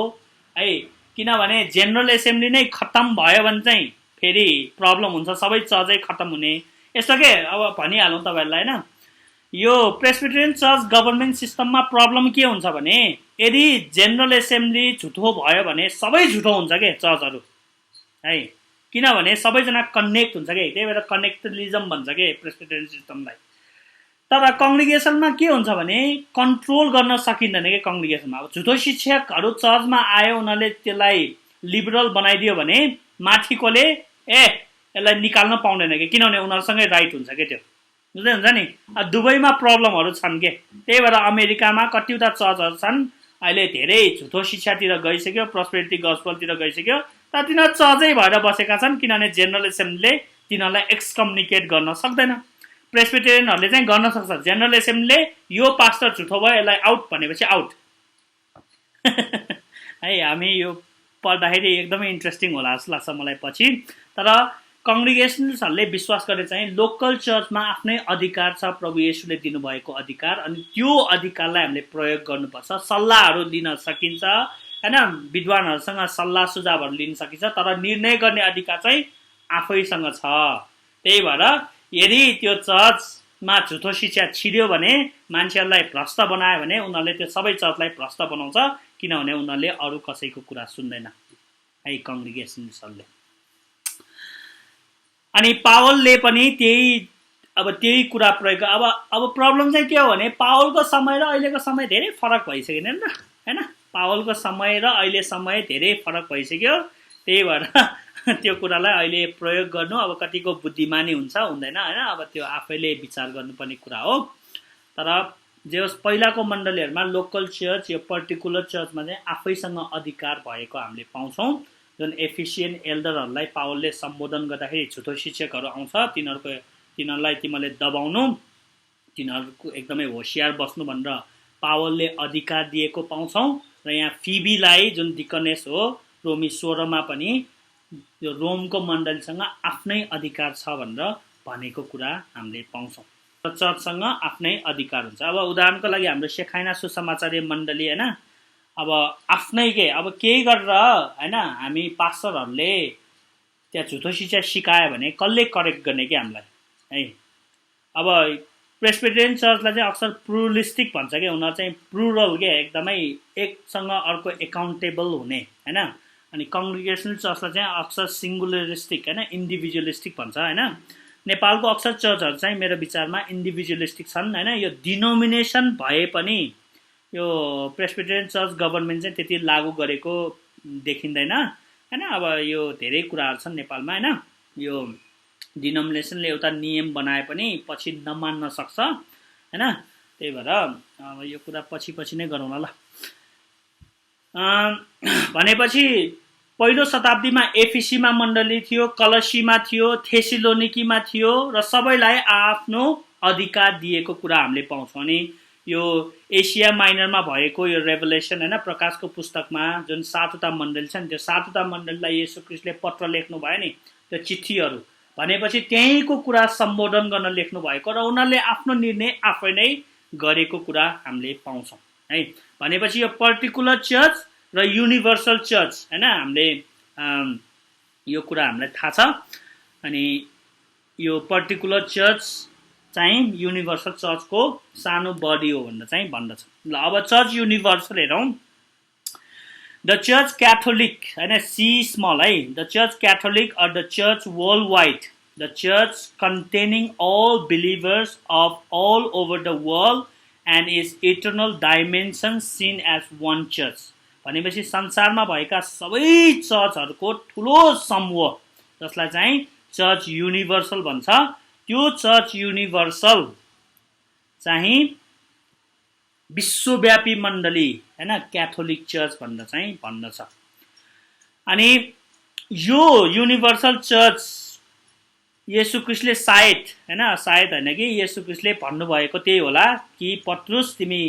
है, किनभने जेनरल एसेम्ब्ली नै खत्तम भयो भने चाहिँ फेरि प्रब्लम हुन्छ, सबै चर्चै खत्तम हुने यस्तो के। अब भनिहालौँ तपाईँहरूलाई हैन, यो प्रेस्बिटेरियन चर्च गभर्मेन्ट सिस्टममा प्रब्लम के हुन्छ भने, यदि जेनरल एसेम्ब्ली झुटो भयो भने सबै झुटो हुन्छ के चर्चहरू है, किनभने सबैजना कनेक्ट हुन्छ कि। त्यही भएर कनेक्टलिजम भन्छ के प्रेस्बिटेरियन सिस्टमलाई। तर कङ्ग्रिगेसनमा के हुन्छ भने कन्ट्रोल गर्न सकिँदैन कि कङ्ग्रिगेसनमा। अब झुटो शिक्षकहरू चर्चमा आयो, उनीहरूले त्यसलाई लिबरल बनाइदियो भने माथिकोले यसलाई निकाल्न पाउँदैन कि, किनभने उनीहरूसँगै राइट हुन्छ कि त्यो, बुझ्दै हुन्छ नि। दुबईमा प्रब्लमहरू छन् के। त्यही भएर अमेरिकामा कतिवटा चर्चहरू छन् अहिले धेरै झुटो शिक्षातिर गइसक्यो, प्रस्पेरिटी गस्पलतिर गइसक्यो, तर तिनीहरू चर्चै भएर बसेका छन्, किनभने जेनरल एसेम्ब्लीले तिनीहरूलाई एक्सकम्युनिकेट गर्न सक्दैन। प्रेस्बिटेरियनहरूले चाहिँ गर्न सक्छ, जेनरल एसेम्ब्लीले यो पास्टर झुटो भयो यसलाई आउट भनेपछि आउट है। हामी यो पढ्दाखेरि एकदमै इन्ट्रेस्टिङ होला जस्तो लाग्छ मलाई पछि। तर कङ्ग्रिगेसनल्सहरूले विश्वास गरे चाहिँ लोकल चर्चमा आफ्नै अधिकार छ, प्रभु येशूले दिनुभएको अधिकार, अनि त्यो अधिकारलाई हामीले प्रयोग गर्नुपर्छ। सल्लाहहरू लिन सकिन्छ हैन, विद्वानहरूसँग सल्लाह सुझावहरू लिन सकिन्छ, तर निर्णय गर्ने अधिकार चाहिँ आफैसँग छ। त्यही भएर यदि त्यो चर्चमा झुठो शिक्षा छिर्यो भने, मान्छेहरूलाई भ्रष्ट बनायो भने, उनीहरूले त्यो सबै चर्चलाई भ्रष्ट बनाउँछ, किनभने उनीहरूले अरू कसैको कुरा सुन्दैन है कङ्ग्रिगेसनल्सहरूले। अनि पावलले पनि त्यही कुरा प्रयोग। अब प्रब्लम चाहिँ के हो भने पावलको समय र अहिलेको समय धेरै फरक भइसक्यो नि त हैन। पावलको समय र अहिले समय धेरै फरक भइसक्यो। त्यही भएर त्यो कुरालाई अहिले प्रयोग गर्नु अब कतिको बुद्धिमानी हुन्छ हुँदैन हैन, अब त्यो आफैले विचार गर्नुपर्ने कुरा हो। तर जे होस्, पहिलाको मण्डलीहरूमा लोकल चर्च, यो पर्टिकुलर चर्चमा चाहिँ आफैसँग अधिकार भएको हामीले पाउँछौँ। जुन एफिसियन एल्डरहरूलाई पावलले सम्बोधन गर्दाखेरि झुठो शिक्षकहरू आउँछ, तिनीहरूलाई तिमीले दबाउनु, तिनीहरूको एकदमै होसियार बस्नु भनेर पावलले अधिकार दिएको पाउँछौँ। र यहाँ फिबीलाई, जुन डिकनेस हो, रोमी 16 मा पनि यो रोमको मण्डलीसँग आफ्नै अधिकार छ भनेर भनेको कुरा हामीले पाउँछौँ। चर्चसँग आफ्नै अधिकार हुन्छ। अब उदाहरणको लागि हाम्रो सेखाइना सुसमाचारी मण्डली हैन, अब आफ्नै अब केही गरेर हैन, हामी पास्टरहरूले त्यहाँ झुठो शिक्षा सिकायो भने कसले करेक्ट गर्ने कि हामीलाई है। अब प्रेस्बिटेरियन चर्चलाई चाहिँ अक्सर प्लुरलिस्टिक भन्छ कि, उनीहरू चाहिँ प्लुरल के, एकदमै एकसँग अर्को एकाउन्टेबल हुने हैन। अनि कङ्ग्रिगेसनल चर्चलाई चाहिँ अक्सर सिङ्गुलरिस्टिक हैन, इन्डिभिजुअलिस्टिक भन्छ हैन। नेपालको अक्सर चर्चहरू चाहिँ मेरो विचारमा इन्डिभिजुअलिस्टिक छन् हैन। यो डिनोमिनेसन भए पनि यो प्रेस्बिटेरियन चर्च गभर्नमेन्ट चाहिँ त्यति लागू गरेको देखिँदैन हैन। अब यो धेरै कुराहरू छन् नेपालमा हैन, यो डिनोमिनेसनले एउटा नियम बनाए पनि पछि नमान्न सक्छ हैन। त्यही भएर अब यो कुरा पछि नै गरौँ ल। भनेपछि पहिलो शताब्दीमा एफिसीमा मण्डली थियो, कलसीमा थियो, थेसिलोनिकीमा थियो, र सबैलाई आफ्नो अधिकार दिएको कुरा हामीले पाउँछौँ। अनि यो एसिया माइनरमा भएको यो रेभलेसन हैन, प्रकाशको पुस्तकमा जुन 7वटा मण्डली छन्, त्यो 7वटा मण्डलीलाई येशू ख्रीष्टले पत्र लेख्नु भयो नि, त्यो चिठीहरू भनेपछि त्यहीँको कुरा सम्बोधन गर्न लेख्नु भएको, र उनीहरूले आफ्नो निर्णय आफै नै गरेको कुरा हामीले पाउँछौँ है। भनेपछि यो पर्टिकुलर चर्च र युनिभर्सल चर्च हैन, हामीले यो कुरा हामीलाई थाहा छ। अनि यो पर्टिकुलर चर्च चाहिँ युनिभर्सल चर्चको सानो बडी हो भनेर चाहिँ भन्दछ। ल अब चर्च युनिभर्सल हेरौँ। द चर्च क्याथोलिक हैन, सी स्मल है, the church catholic or the church world wide, the church containing all believers of all over the world and is eternal dimension seen as one church. भनेपछि संसारमा भएका सबै चर्चहरूको ठुलो समूह जसलाई चाहिँ चर्च युनिभर्सल भन्छ, त्यो चर्च युनिभर्सल चाहिँ विश्वव्यापी मण्डली हैन, क्याथोलिक चर्च भनेर चाहिँ भन्दछ। अनि यो युनिभर्सल चर्च येशू ख्रीष्टले सायद हैन कि येशू ख्रीष्टले भन्नुभएको त्यही होला कि पत्रुस तिमी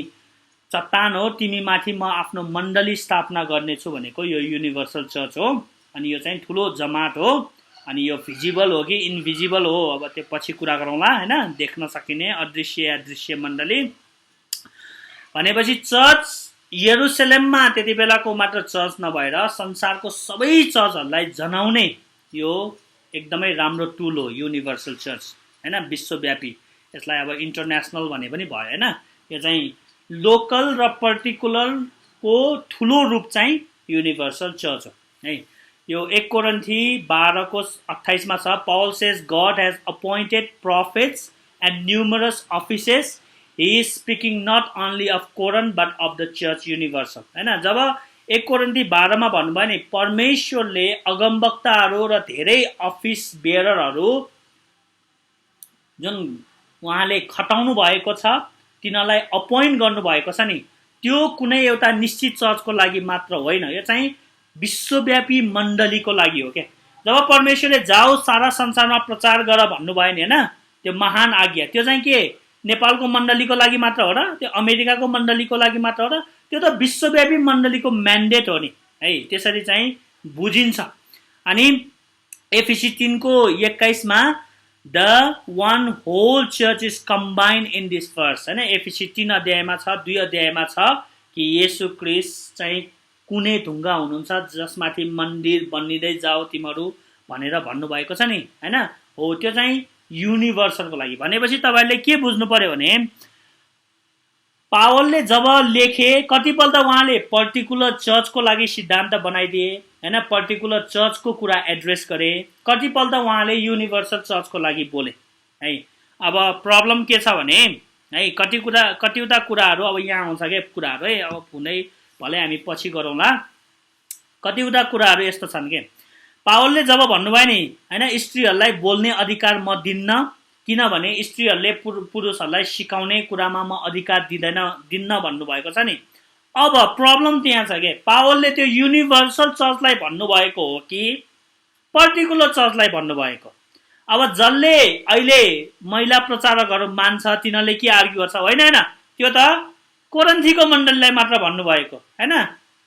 चट्टान हो, तिमी माथि म आफ्नो मण्डली स्थापना गर्नेछु भनेको यो युनिभर्सल चर्च हो। अनि यो चाहिँ ठुलो जमात हो। अनि यो भिजिबल हो कि इन्भिजिबल हो, अब त्यो पछि कुरा गरौँला हैन, देख्न सकिने अदृश्य अदृश्य मण्डली। भनेपछि चर्च यरुसलेममा त्यति बेलाको मात्र चर्च नभएर संसारको सबै चर्चहरूलाई जनाउने यो एकदमै राम्रो टुल हो युनिभर्सल चर्च हैन, विश्वव्यापी। यसलाई अब इन्टरनेसनल भने पनि भयो हैन। यो चाहिँ लोकल र पर्टिकुलरको ठुलो रूप चाहिँ युनिभर्सल चर्च हो है। यो 1 कोरिन्थी 12:28 मा छ, Paul says God has appointed prophets and numerous offices. He is speaking not only of Corinth but of the church universal हैन। जब 1 कोरिन्थी 12 मा भन्नुभयो नि, परमेश्वरले अगमवक्ताहरू र धेरै अफिस बेयररहरू जुन उहाँले खटाउनु भएको छ, तिनीहरूलाई अपोइन्ट गर्नुभएको छ नि, त्यो कुनै एउटा निश्चित चर्चको लागि मात्र होइन, यो चाहिँ विश्वव्यापी मण्डलीको लागि हो के। जब परमेश्वरले जाऊ सारा संसारमा प्रचार गर भन्नुभयो नि हैन, त्यो महान आज्ञा, त्यो चाहिँ के नेपालको मण्डलीको लागि मात्र हो र, त्यो अमेरिकाको मण्डलीको लागि मात्र हो र, त्यो त विश्वव्यापी मण्डलीको म्यान्डेट हो नि। है, त्यसरी चाहिँ बुझिन्छ। अनि एफिसी 3 को 21 मा the one whole church is combined in this verse हैन। एफिसी 3 अध्यायमा छ, 2 अध्यायमा छ कि येशू ख्रीष्ट चाहिँ कुनै ढुङ्गा हुनुहुन्छ जसमाथि मन्दिर बनिँदै जाओ तिमीहरू भनेर भन्नुभएको छ नि हैन। हो, त्यो चाहिँ युनिभर्सलको लागि भनेपछि तपाईहरुले के बुझ्नु पर्यो भने पावलले जब लेखे कतिपल्ट उहाँले पर्टिकुलर चर्चको लागि सिद्धान्त बनाइदिए हैन, पर्टिकुलर चर्चको कुरा एड्रेस गरे, कतिपल्ट उहाँले युनिभर्सल चर्चको लागि बोले है। अब प्रब्लम के छ भने है, कतिवटा कुराहरू अब यहाँ आउँछ के कुराहरू है, अब पुनै भले हामी पछि गरौँला। कतिवटा कुराहरू यस्तो छन् के पावलले जब भन्नुभयो नि हैन, स्त्रीहरूलाई बोल्ने अधिकार म दिन्न किनभने स्त्रीहरूले पुरुषहरूलाई सिकाउने कुरामा म अधिकार दिन्न भन्नुभएको छ नि। अब प्रब्लम त्यहाँ छ के पावलले त्यो युनिभर्सल चर्चलाई भन्नुभएको हो कि पर्टिकुलर चर्चलाई भन्नुभएको। अब जसले अहिले महिला प्रचारकहरू मान्छ तिनीहरूले के आर्ग्यु गर्छ, होइन हैन, त्यो त कोरिन्थीको मण्डलीलाई मात्र भन्नुभएको हैन,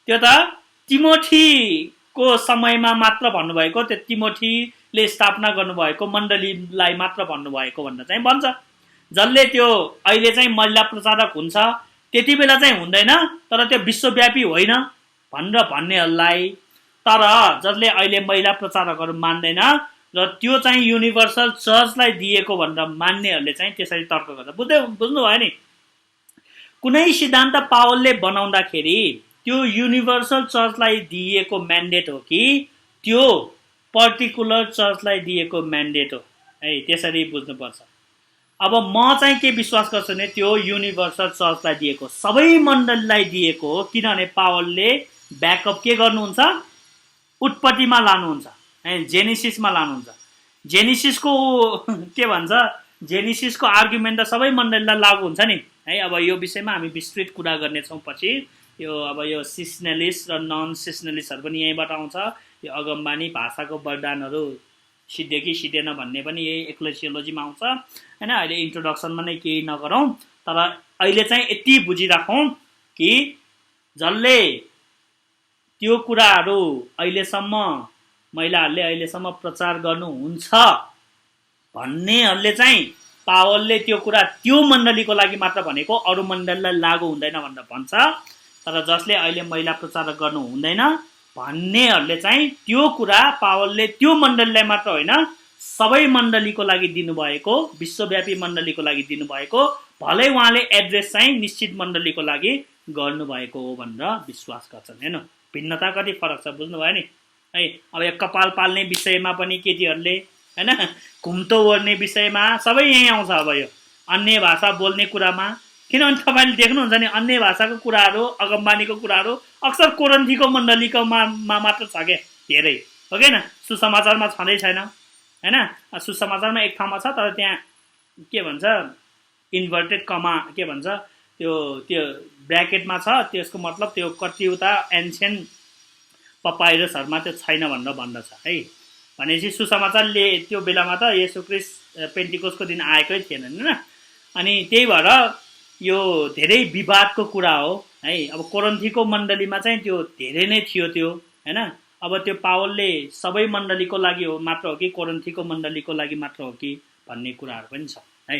त्यो त तिमोथीको समयमा मात्र भन्नुभएको, त्यो तिमोथीले स्थापना गर्नुभएको मण्डलीलाई मात्र भन्नुभएको भनेर चाहिँ भन्छ। जसले त्यो अहिले चाहिँ महिला प्रचारक हुन्छ त्यति बेला चाहिँ हुँदैन, तर त्यो विश्वव्यापी होइन भनेर भन्नेहरूलाई, तर जसले अहिले महिला प्रचारकहरू मान्दैन र त्यो चाहिँ युनिभर्सल चर्चलाई दिएको भनेर मान्नेहरूले चाहिँ त्यसरी तर्क गर्छ। बुझ्नुभयो नि, कुनै सिद्धान्त पावलले बनाउँदाखेरि त्यो युनिभर्सल चर्चलाई दिएको म्यान्डेट हो कि त्यो पर्टिकुलर चर्चलाई दिएको म्यान्डेट हो है, त्यसरी बुझ्नुपर्छ। अब म चाहिँ के विश्वास गर्छु भने त्यो युनिभर्सल चर्चलाई दिएको, सबै मण्डलीलाई दिएको हो, किनभने पावलले ब्याकअप के गर्नुहुन्छ, उत्पत्तिमा लानुहुन्छ है, जेनेसिसमा लानुहुन्छ। जेनेसिसको के भन्छ, जेनेसिसको आर्गुमेन्ट त सबै मण्डलीलाई लागू हुन्छ नि है। अब यो विषयमा हामी विस्तृत कुरा गर्नेछौँ पछि। यो अब यो सिस्नेलिस र नन सिस्नेलिसहरू पनि यहीँबाट आउँछ। यो अगमबानी भाषाको वरदानहरू सिद्धे कि सिद्धेन भन्ने पनि यही एक्लेसियोलोजीमा आउँछ हैन। अहिले इन्ट्रोडक्सनमा नै केही नगरौँ, तर अहिले चाहिँ यति बुझिराखौँ कि जसले त्यो कुराहरू अहिलेसम्म महिलाहरूले अहिलेसम्म प्रचार गर्नुहुन्छ भन्नेहरूले चाहिँ पावलले त्यो कुरा त्यो मण्डलीको लागि मात्र भनेको, अरू मण्डलीलाई लागू हुँदैन भनेर भन्छ। तर जसले अहिले महिला प्रचार गर्नु हुँदैन भन्नेहरूले चाहिँ त्यो कुरा पावलले त्यो मण्डलीलाई मात्र होइन सबै मण्डलीको लागि दिनुभएको, विश्वव्यापी मण्डलीको लागि दिनुभएको, भलै उहाँले एड्रेस चाहिँ निश्चित मण्डलीको लागि गर्नुभएको हो भनेर विश्वास गर्छन् हैन। भिन्नता कति फरक छ बुझ्नुभयो नि है। अब यो कपाल पाल्ने विषयमा पनि केटीहरूले हैन, घुम्तो ओर्ने विषयमा सबै यही आउँछ। अब यो अन्य भाषा बोल्ने कुरामा, किनभने तपाईँले देख्नुहुन्छ नि अन्य भाषाको कुराहरू, अगमबानीको कुराहरू अक्सर कोरिन्थीको मण्डलीको मात्र छ क्या, धेरै हो कि न, सुसमाचारमा छँदै छैन हैन। सुसमाचारमा एक ठाउँमा छ, तर त्यहाँ के भन्छ इन्भर्टेड कमा के भन्छ त्यो ब्र्याकेटमा छ, त्यसको मतलब त्यो कतिवटा एन्सियन्ट पपाइरसहरूमा त्यो छैन भनेर भन्दछ है। भनेपछि सुसमाचारले त्यो बेलामा त येशू ख्रीष्ट पेन्टिकोसको दिन आएकै थिएन हैन। अनि त्यही भएर यो धेरै विवादको कुरा हो है। अब कोरिन्थीको मण्डलीमा चाहिँ त्यो धेरै नै थियो त्यो हैन। अब त्यो पावलले सबै मण्डलीको लागि हो मात्र हो कि कोरिन्थीको मण्डलीको लागि मात्र हो कि भन्ने कुराहरू पनि छ है।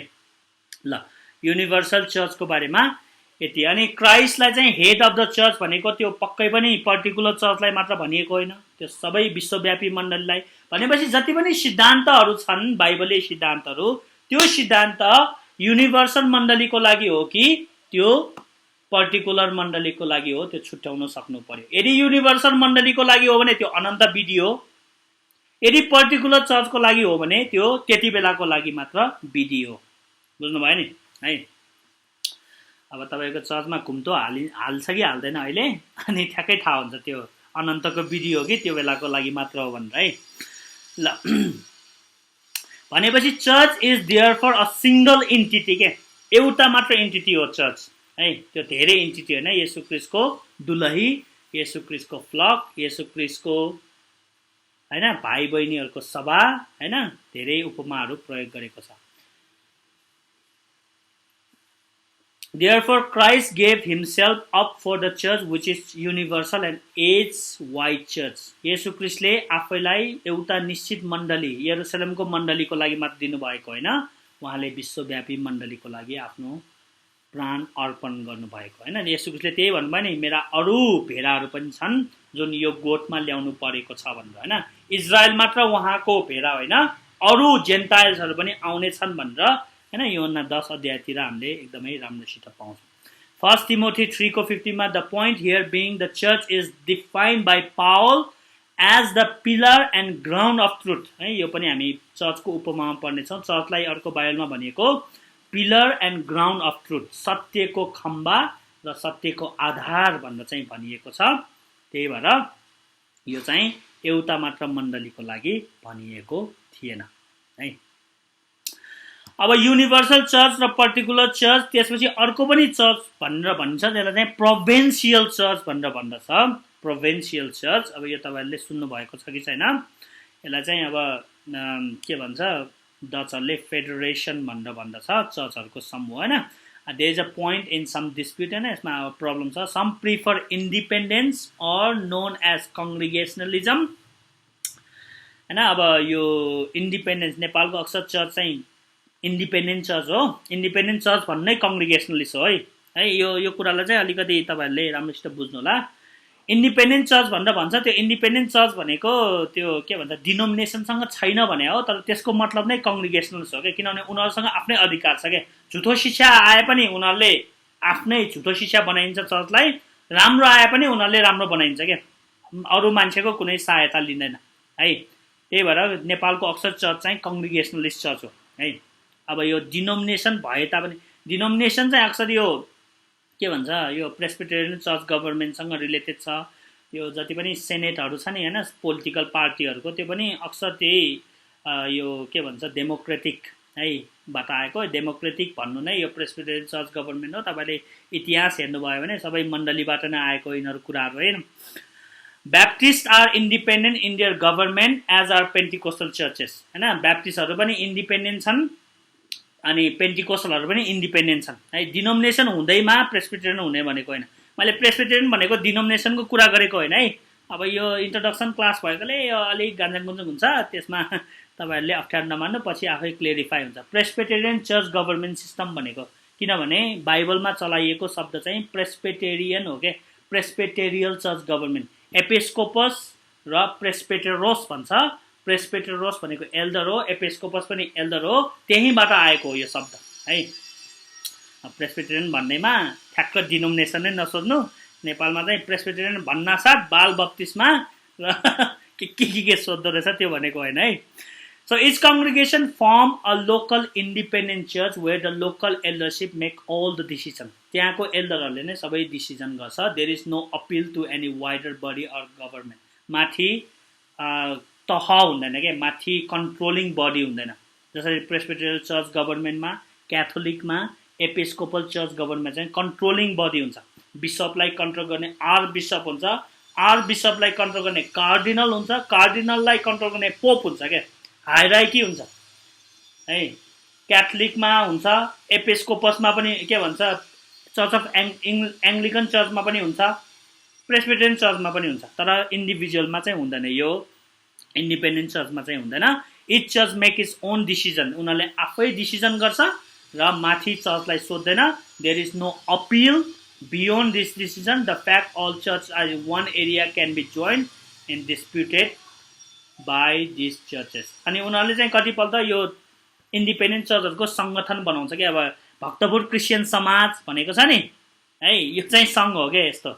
ल, युनिभर्सल चर्चको बारेमा यति। अनि क्राइस्टलाई चाहिँ हेड अफ द चर्च भनेको त्यो पक्कै पनि पर्टिकुलर चर्चलाई मात्र भनिएको होइन, त्यो सबै विश्वव्यापी मण्डलीलाई। भनेपछि जति पनि सिद्धान्तहरू छन् बाइबलीय सिद्धान्तहरू, त्यो सिद्धान्त युनिभर्सल मण्डलीको लागि हो कि त्यो पर्टिकुलर मण्डलीको लागि हो, त्यो छुट्याउन सक्नु पर्यो। यदि युनिभर्सल मण्डलीको लागि हो भने त्यो अनन्त विधि हो, यदि पर्टिकुलर चर्चको लागि हो भने त्यो त्यति बेलाको लागि मात्र विधि हो। बुझ्नुभयो नि है। अब तपाईँको चर्चमा घुम्तो हाल्छ कि हाल्दैन अहिले, अनि ठ्याक्कै थाहा हुन्छ त्यो अनन्तको विधि हो कि त्यो बेलाको लागि मात्र हो भनेर है। ल, भनेपछि church is there for a single entity के, एउटा मात्र इन्टिटी हो चर्च है। त्यो धेरै इन्टिटी होइन। येशू ख्रीष्टको दुलही, येशू ख्रीष्टको फ्लक, येशू ख्रीष्टको हैन भाइ बहिनीहरूको सभा हैन, धेरै उपमाहरू प्रयोग गरेको छ। Therefore, Christ gave himself up for the church, which is universal and age-wide church. येशू ख्रीष्टले आफैलाई एउटा निश्चित मण्डली यरुशलेमको मण्डलीको लागि मात्र दिनुभएको होइन, उहाँले विश्वव्यापी मण्डलीको लागि आफ्नो प्राण अर्पण गर्नुभएको होइन। येशू ख्रीष्टले त्यही भन्नुभयो नि, मेरा अरू भेडाहरू पनि छन् जुन यो गोठमा ल्याउनु परेको छ भनेर होइन। इजरायल मात्र उहाँको भेडा होइन, अरू जेन्टाइल्सहरू पनि आउने छन् भनेर हैन। यूहन्ना 10 अध्यायतिर हामीले एकदमै राम्रोसित पाउँछौँ। 1 Timothy 3:50 मा the point here being the church is defined by Paul as the pillar and ground of truth है। यो पनि हामी चर्चको उपमामा पढ्नेछौँ। चर्चलाई अर्को बाइबलमा भनिएको pillar and ground of truth, सत्यको खम्बा र सत्यको आधार भनेर चाहिँ भनिएको छ। त्यही भएर यो चाहिँ एउटा मात्र मण्डलीको लागि भनिएको थिएन है। अब युनिभर्सल चर्च र पर्टिकुलर चर्च, त्यसपछि अर्को पनि चर्च भनेर भन्छ, त्यसलाई चाहिँ प्रोभिन्सियल चर्च भनेर भन्दछ। प्रोभिन्सियल चर्च, अब यो तपाईँहरूले सुन्नुभएको छ कि छैन, यसलाई चाहिँ अब के भन्छ, डचहरूले फेडरेसन भनेर भन्दछ, चर्चहरूको समूह होइन। There is a point in some dispute होइन, यसमा अब प्रब्लम छ। Some prefer independence or known as congregationalism होइन। अब यो इन्डिपेन्डेन्स, नेपालको अक्सर चर्च चाहिँ इन्डिपेन्डेन्ट चर्च हो, इन्डिपेन्डेन्ट चर्च भन्नै कङ्ग्रिगेसनलिस्ट हो है। यो कुरालाई चाहिँ अलिकति तपाईँहरूले राम्रोसित बुझ्नु होला। इन्डिपेन्डेन्ट चर्च भनेर भन्छ, त्यो इन्डिपेन्डेन्ट चर्च भनेको त्यो के भन्छ डिनोमिनेसनसँग छैन भने हो, तर त्यसको मतलब नै कङ्ग्रिगेसनलिस्ट हो क्या, किनभने उनीहरूसँग आफ्नै अधिकार छ क्या। झुठो शिक्षा आए पनि उनीहरूले आफ्नै झुठो शिक्षा बनाइन्छ चर्चलाई, राम्रो आए पनि उनीहरूले राम्रो बनाइन्छ क्या, अरू मान्छेको कुनै सहायता लिँदैन है। त्यही भएर नेपालको अक्सर चर्च चाहिँ कङ्ग्रिगेसनलिस्ट चर्च हो है। अब यो डिनोमिनेसन भए तापनि, डिनोमिनेसन चाहिँ अक्सर यो के भन्छ, यो प्रेस्बिटेरियन चर्च गभर्मेन्टसँग रिलेटेड छ। यो जति पनि सेनेटहरू छ नि होइन, पोलिटिकल पार्टीहरूको, त्यो पनि अक्सर त्यही यो के भन्छ डेमोक्रेटिक है बाट आएको। डेमोक्रेटिक भन्नु नै यो प्रेस्बिटेरियन चर्च गभर्मेन्ट हो। तपाईँले इतिहास हेर्नुभयो भने सबै मण्डलीबाट नै आएको यिनीहरू कुराहरू होइन। Baptist are independent in their government as are Pentecostal churches होइन। ब्याप्टिस्टहरू पनि इन्डिपेन्डेन्ट छन् अनि पेन्टिकोस्टलहरू पनि इन्डिपेन्डेन्ट छन् है। डिनोमिनेसन हुँदैमा प्रेस्बिटेरियन हुने भनेको होइन। मैले प्रेस्बिटेरियन भनेको डिनोमिनेसनको कुरा गरेको होइन है। अब यो इन्ट्रोडक्सन क्लास भएकोले यो अलिक गान्जाङगुन्जुङ हुन्छ, त्यसमा तपाईँहरूले अप्ठ्यारो नमान्नु, पछि आफै क्लियरिफाई हुन्छ। प्रेस्बिटेरियन चर्च गभर्मेन्ट सिस्टम भनेको, किनभने बाइबलमा चलाइएको शब्द चाहिँ प्रेस्बिटेरियन हो क्या, प्रेस्बिटेरियल चर्च गभर्मेन्ट। एपिस्कोपस र प्रेस्बिटेरोस भन्छ। प्रेस्बिटेरोस भनेको एल्डर हो, एपिस्कोपस पनि एल्डर हो, त्यहीँबाट आएको हो यो शब्द है। प्रेस्बिटेरियन भन्नेमा ठ्याक्क डिनोमिनेसन नै नसोध्नु, नेपालमा चाहिँ प्रेस्बिटेरियन भन्नासाथ बाल बत्तिसमा र के सोध्दो रहेछ त्यो भनेको होइन है। So each congregation form a local independent church where the local eldership make all the decision. त्यहाँको एल्डरहरूले नै सबै डिसिजन गर्छ। There is no appeal to any wider body or government. माथि तह हुँदैन क्या, माथि कन्ट्रोलिङ बडी हुँदैन। जसरी प्रेस्बिटेरियल चर्च गभर्मेन्टमा, क्याथोलिकमा, एपिस्कोपल चर्च गभर्मेन्टमा चाहिँ कन्ट्रोलिङ बडी हुन्छ। बिसपलाई कन्ट्रोल गर्ने आर्च बिसप हुन्छ, आर्च बिसपलाई कन्ट्रोल गर्ने कार्डिनल हुन्छ, कार्डिनललाई कन्ट्रोल गर्ने पोप हुन्छ क्या, हायरार्की हुन्छ है। क्याथोलिकमा हुन्छ, एपिस्कोपसमा पनि के भन्छ, चर्च अफ एङ्ग्लिकन चर्चमा पनि हुन्छ, प्रेस्बिटेरियन चर्चमा पनि हुन्छ, तर इन्डिभिजुअलमा चाहिँ हुँदैन। यो इन्डिपेन्डेन्ट चर्चमा चाहिँ हुँदैन। Each church make its own decision, उनीहरूले आफै डिसिजन गर्छ र माथि चर्चलाई सोध्दैन। There is no appeal beyond this decision. The fact all church are one area can be joined and disputed by this churches. अनि उनीहरूले चाहिँ कतिपल्ट यो इन्डिपेन्डेन्ट चर्चहरूको सङ्गठन बनाउँछ कि। अब भक्तपुर क्रिस्चियन समाज भनेको छ नि है, यो चाहिँ सङ्घ हो क्या यस्तो।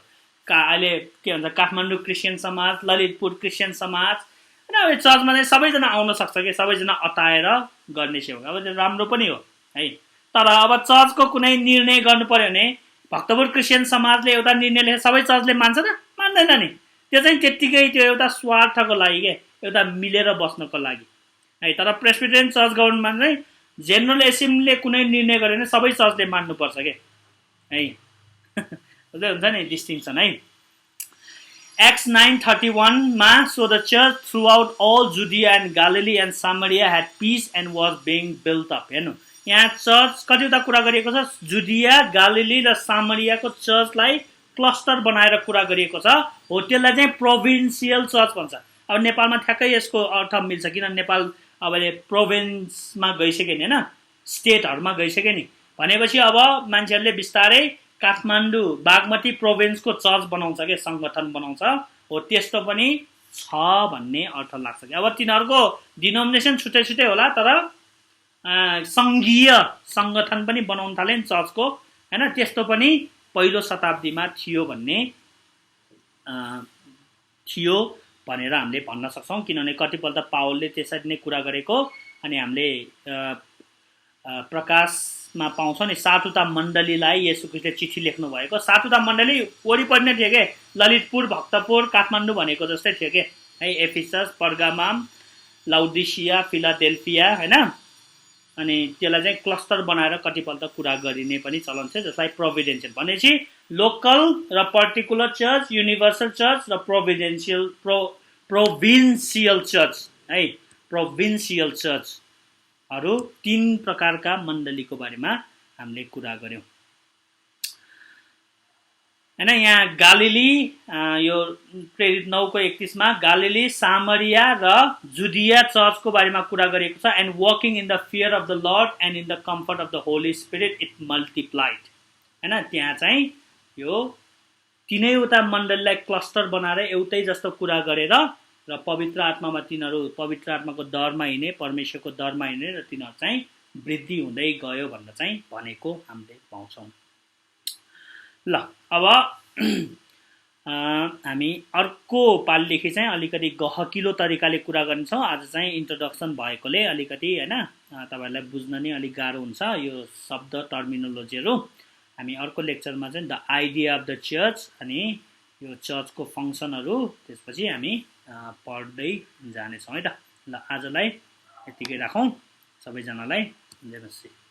अहिले के भन्छ काठमाडौँ क्रिस्चियन समाज, ललितपुर क्रिस्चियन समाज होइन। अब चर्चमा चाहिँ सबैजना आउन सक्छ कि, सबैजना अटाएर गर्ने सेवा। अब त्यो राम्रो पनि हो है। तर अब चर्चको कुनै निर्णय गर्नु पर्यो भने भक्तपुर क्रिस्चियन समाजले एउटा निर्णय लेखे सबै चर्चले मान्छ न? मान्दैन नि। त्यो चाहिँ त्यत्तिकै त्यो एउटा स्वार्थको लागि के, एउटा मिलेर बस्नको लागि है। तर प्रेस्बिटेरियन चर्च गभर्मेन्टमा चाहिँ जेनरल एसेम्ब्लीले कुनै निर्णय गर्यो भने सबै चर्चले मान्नुपर्छ के है। हुन्छ नि डिस्टिङसन है। Acts 9:31 मा so the church throughout all Judea and Galilee and Samaria had peace and was being built up। हेर्नु यहाँ चर्च कतिवटा कुरा गरिएको छ, जुडिया, गालिली र सामरियाको चर्चलाई क्लस्टर बनाएर कुरा गरिएको छ। हो त्यसलाई चाहिँ प्रोभिन्सियल चर्च भन्छ। अब नेपालमा ठ्याक्कै यसको अर्थ मिल्छ, किनभने नेपाल अब प्रोभिन्समा गइसक्यो नि, होइन, स्टेटहरूमा गइसक्यो नि। भनेपछि अब मान्छेहरूले बिस्तारै काठमाडौँ बागमती प्रोभिन्सको चर्च बनाउँछ के, सङ्गठन बनाउँछ। हो त्यस्तो पनि छ भन्ने अर्थ लाग्छ कि अब तिनीहरूको डिनोमिनेसन छुट्टै छुट्टै होला, तर सङ्घीय सङ्गठन पनि बनाउन थाले नि चर्चको, होइन। त्यस्तो पनि पहिलो शताब्दीमा थियो भनेर हामीले भन्न सक्छौँ, किनभने कतिपल्ट पावलले त्यसरी नै कुरा गरेको। अनि हामीले प्रकाशमा पाउँछौँ नि, सातवटा मण्डलीलाई येशू ख्रीष्टले चिठी लेख्नु भएको। सातवटा मण्डली वरिपरि नै थियो के, ललितपुर, भक्तपुर, काठमाडौँ भनेको जस्तै थियो के है। एफिसस, पर्गामाम, लाउडिसिया, फिलाडेल्फिया, होइन। अनि त्यसलाई चाहिँ क्लस्टर बनाएर कतिपल्ट कुरा गरिने पनि चलन छ, जसलाई प्रोभिडेन्सियल भनेपछि लोकल र पर्टिकुलर चर्च, युनिभर्सल चर्च र प्रोभिन्सियल चर्च है। प्रोभिन्सियल चर्चहरू 3 प्रकारका मण्डलीको बारेमा हामीले कुरा गऱ्यौँ, होइन। यहाँ गालिली, यो प्रेरित 9:31 गालिली, सामरिया र जुडिया चर्चको बारेमा कुरा गरेको छ। And working in the fear of the lord and in the comfort of the Holi spirit it multiplied, होइन। त्यहाँ चाहिँ यो तीनैवटा मण्डलीलाई क्लस्टर बनाएर एउटै जस्तो कुरा गरेर र पवित्र आत्मामा तिनीहरू पवित्र आत्माको दरमा हिँडे, परमेश्वरको दरमा हिँडे र तिनीहरू चाहिँ वृद्धि हुँदै गयो भनेर चाहिँ भनेको हामीले पाउँछौँ। ल अब हामी अर्को पालिदेखि चाहिँ अलिकति गहकिलो तरिकाले कुरा गर्छौँ। आज चाहिँ इन्ट्रोडक्सन भएकोले अलिकति, होइन, तपाईँहरूलाई बुझ्न नै अलिक गाह्रो हुन्छ यो शब्द टर्मिनोलोजीहरू। हामी अर्को लेक्चरमा चाहिँ the idea of the church अनि यो चर्चको फङ्सनहरू त्यसपछि हामी पढ्दै जानेछौँ है त। ल आजलाई यतिकै राखौँ। सबैजनालाई जय मसीह।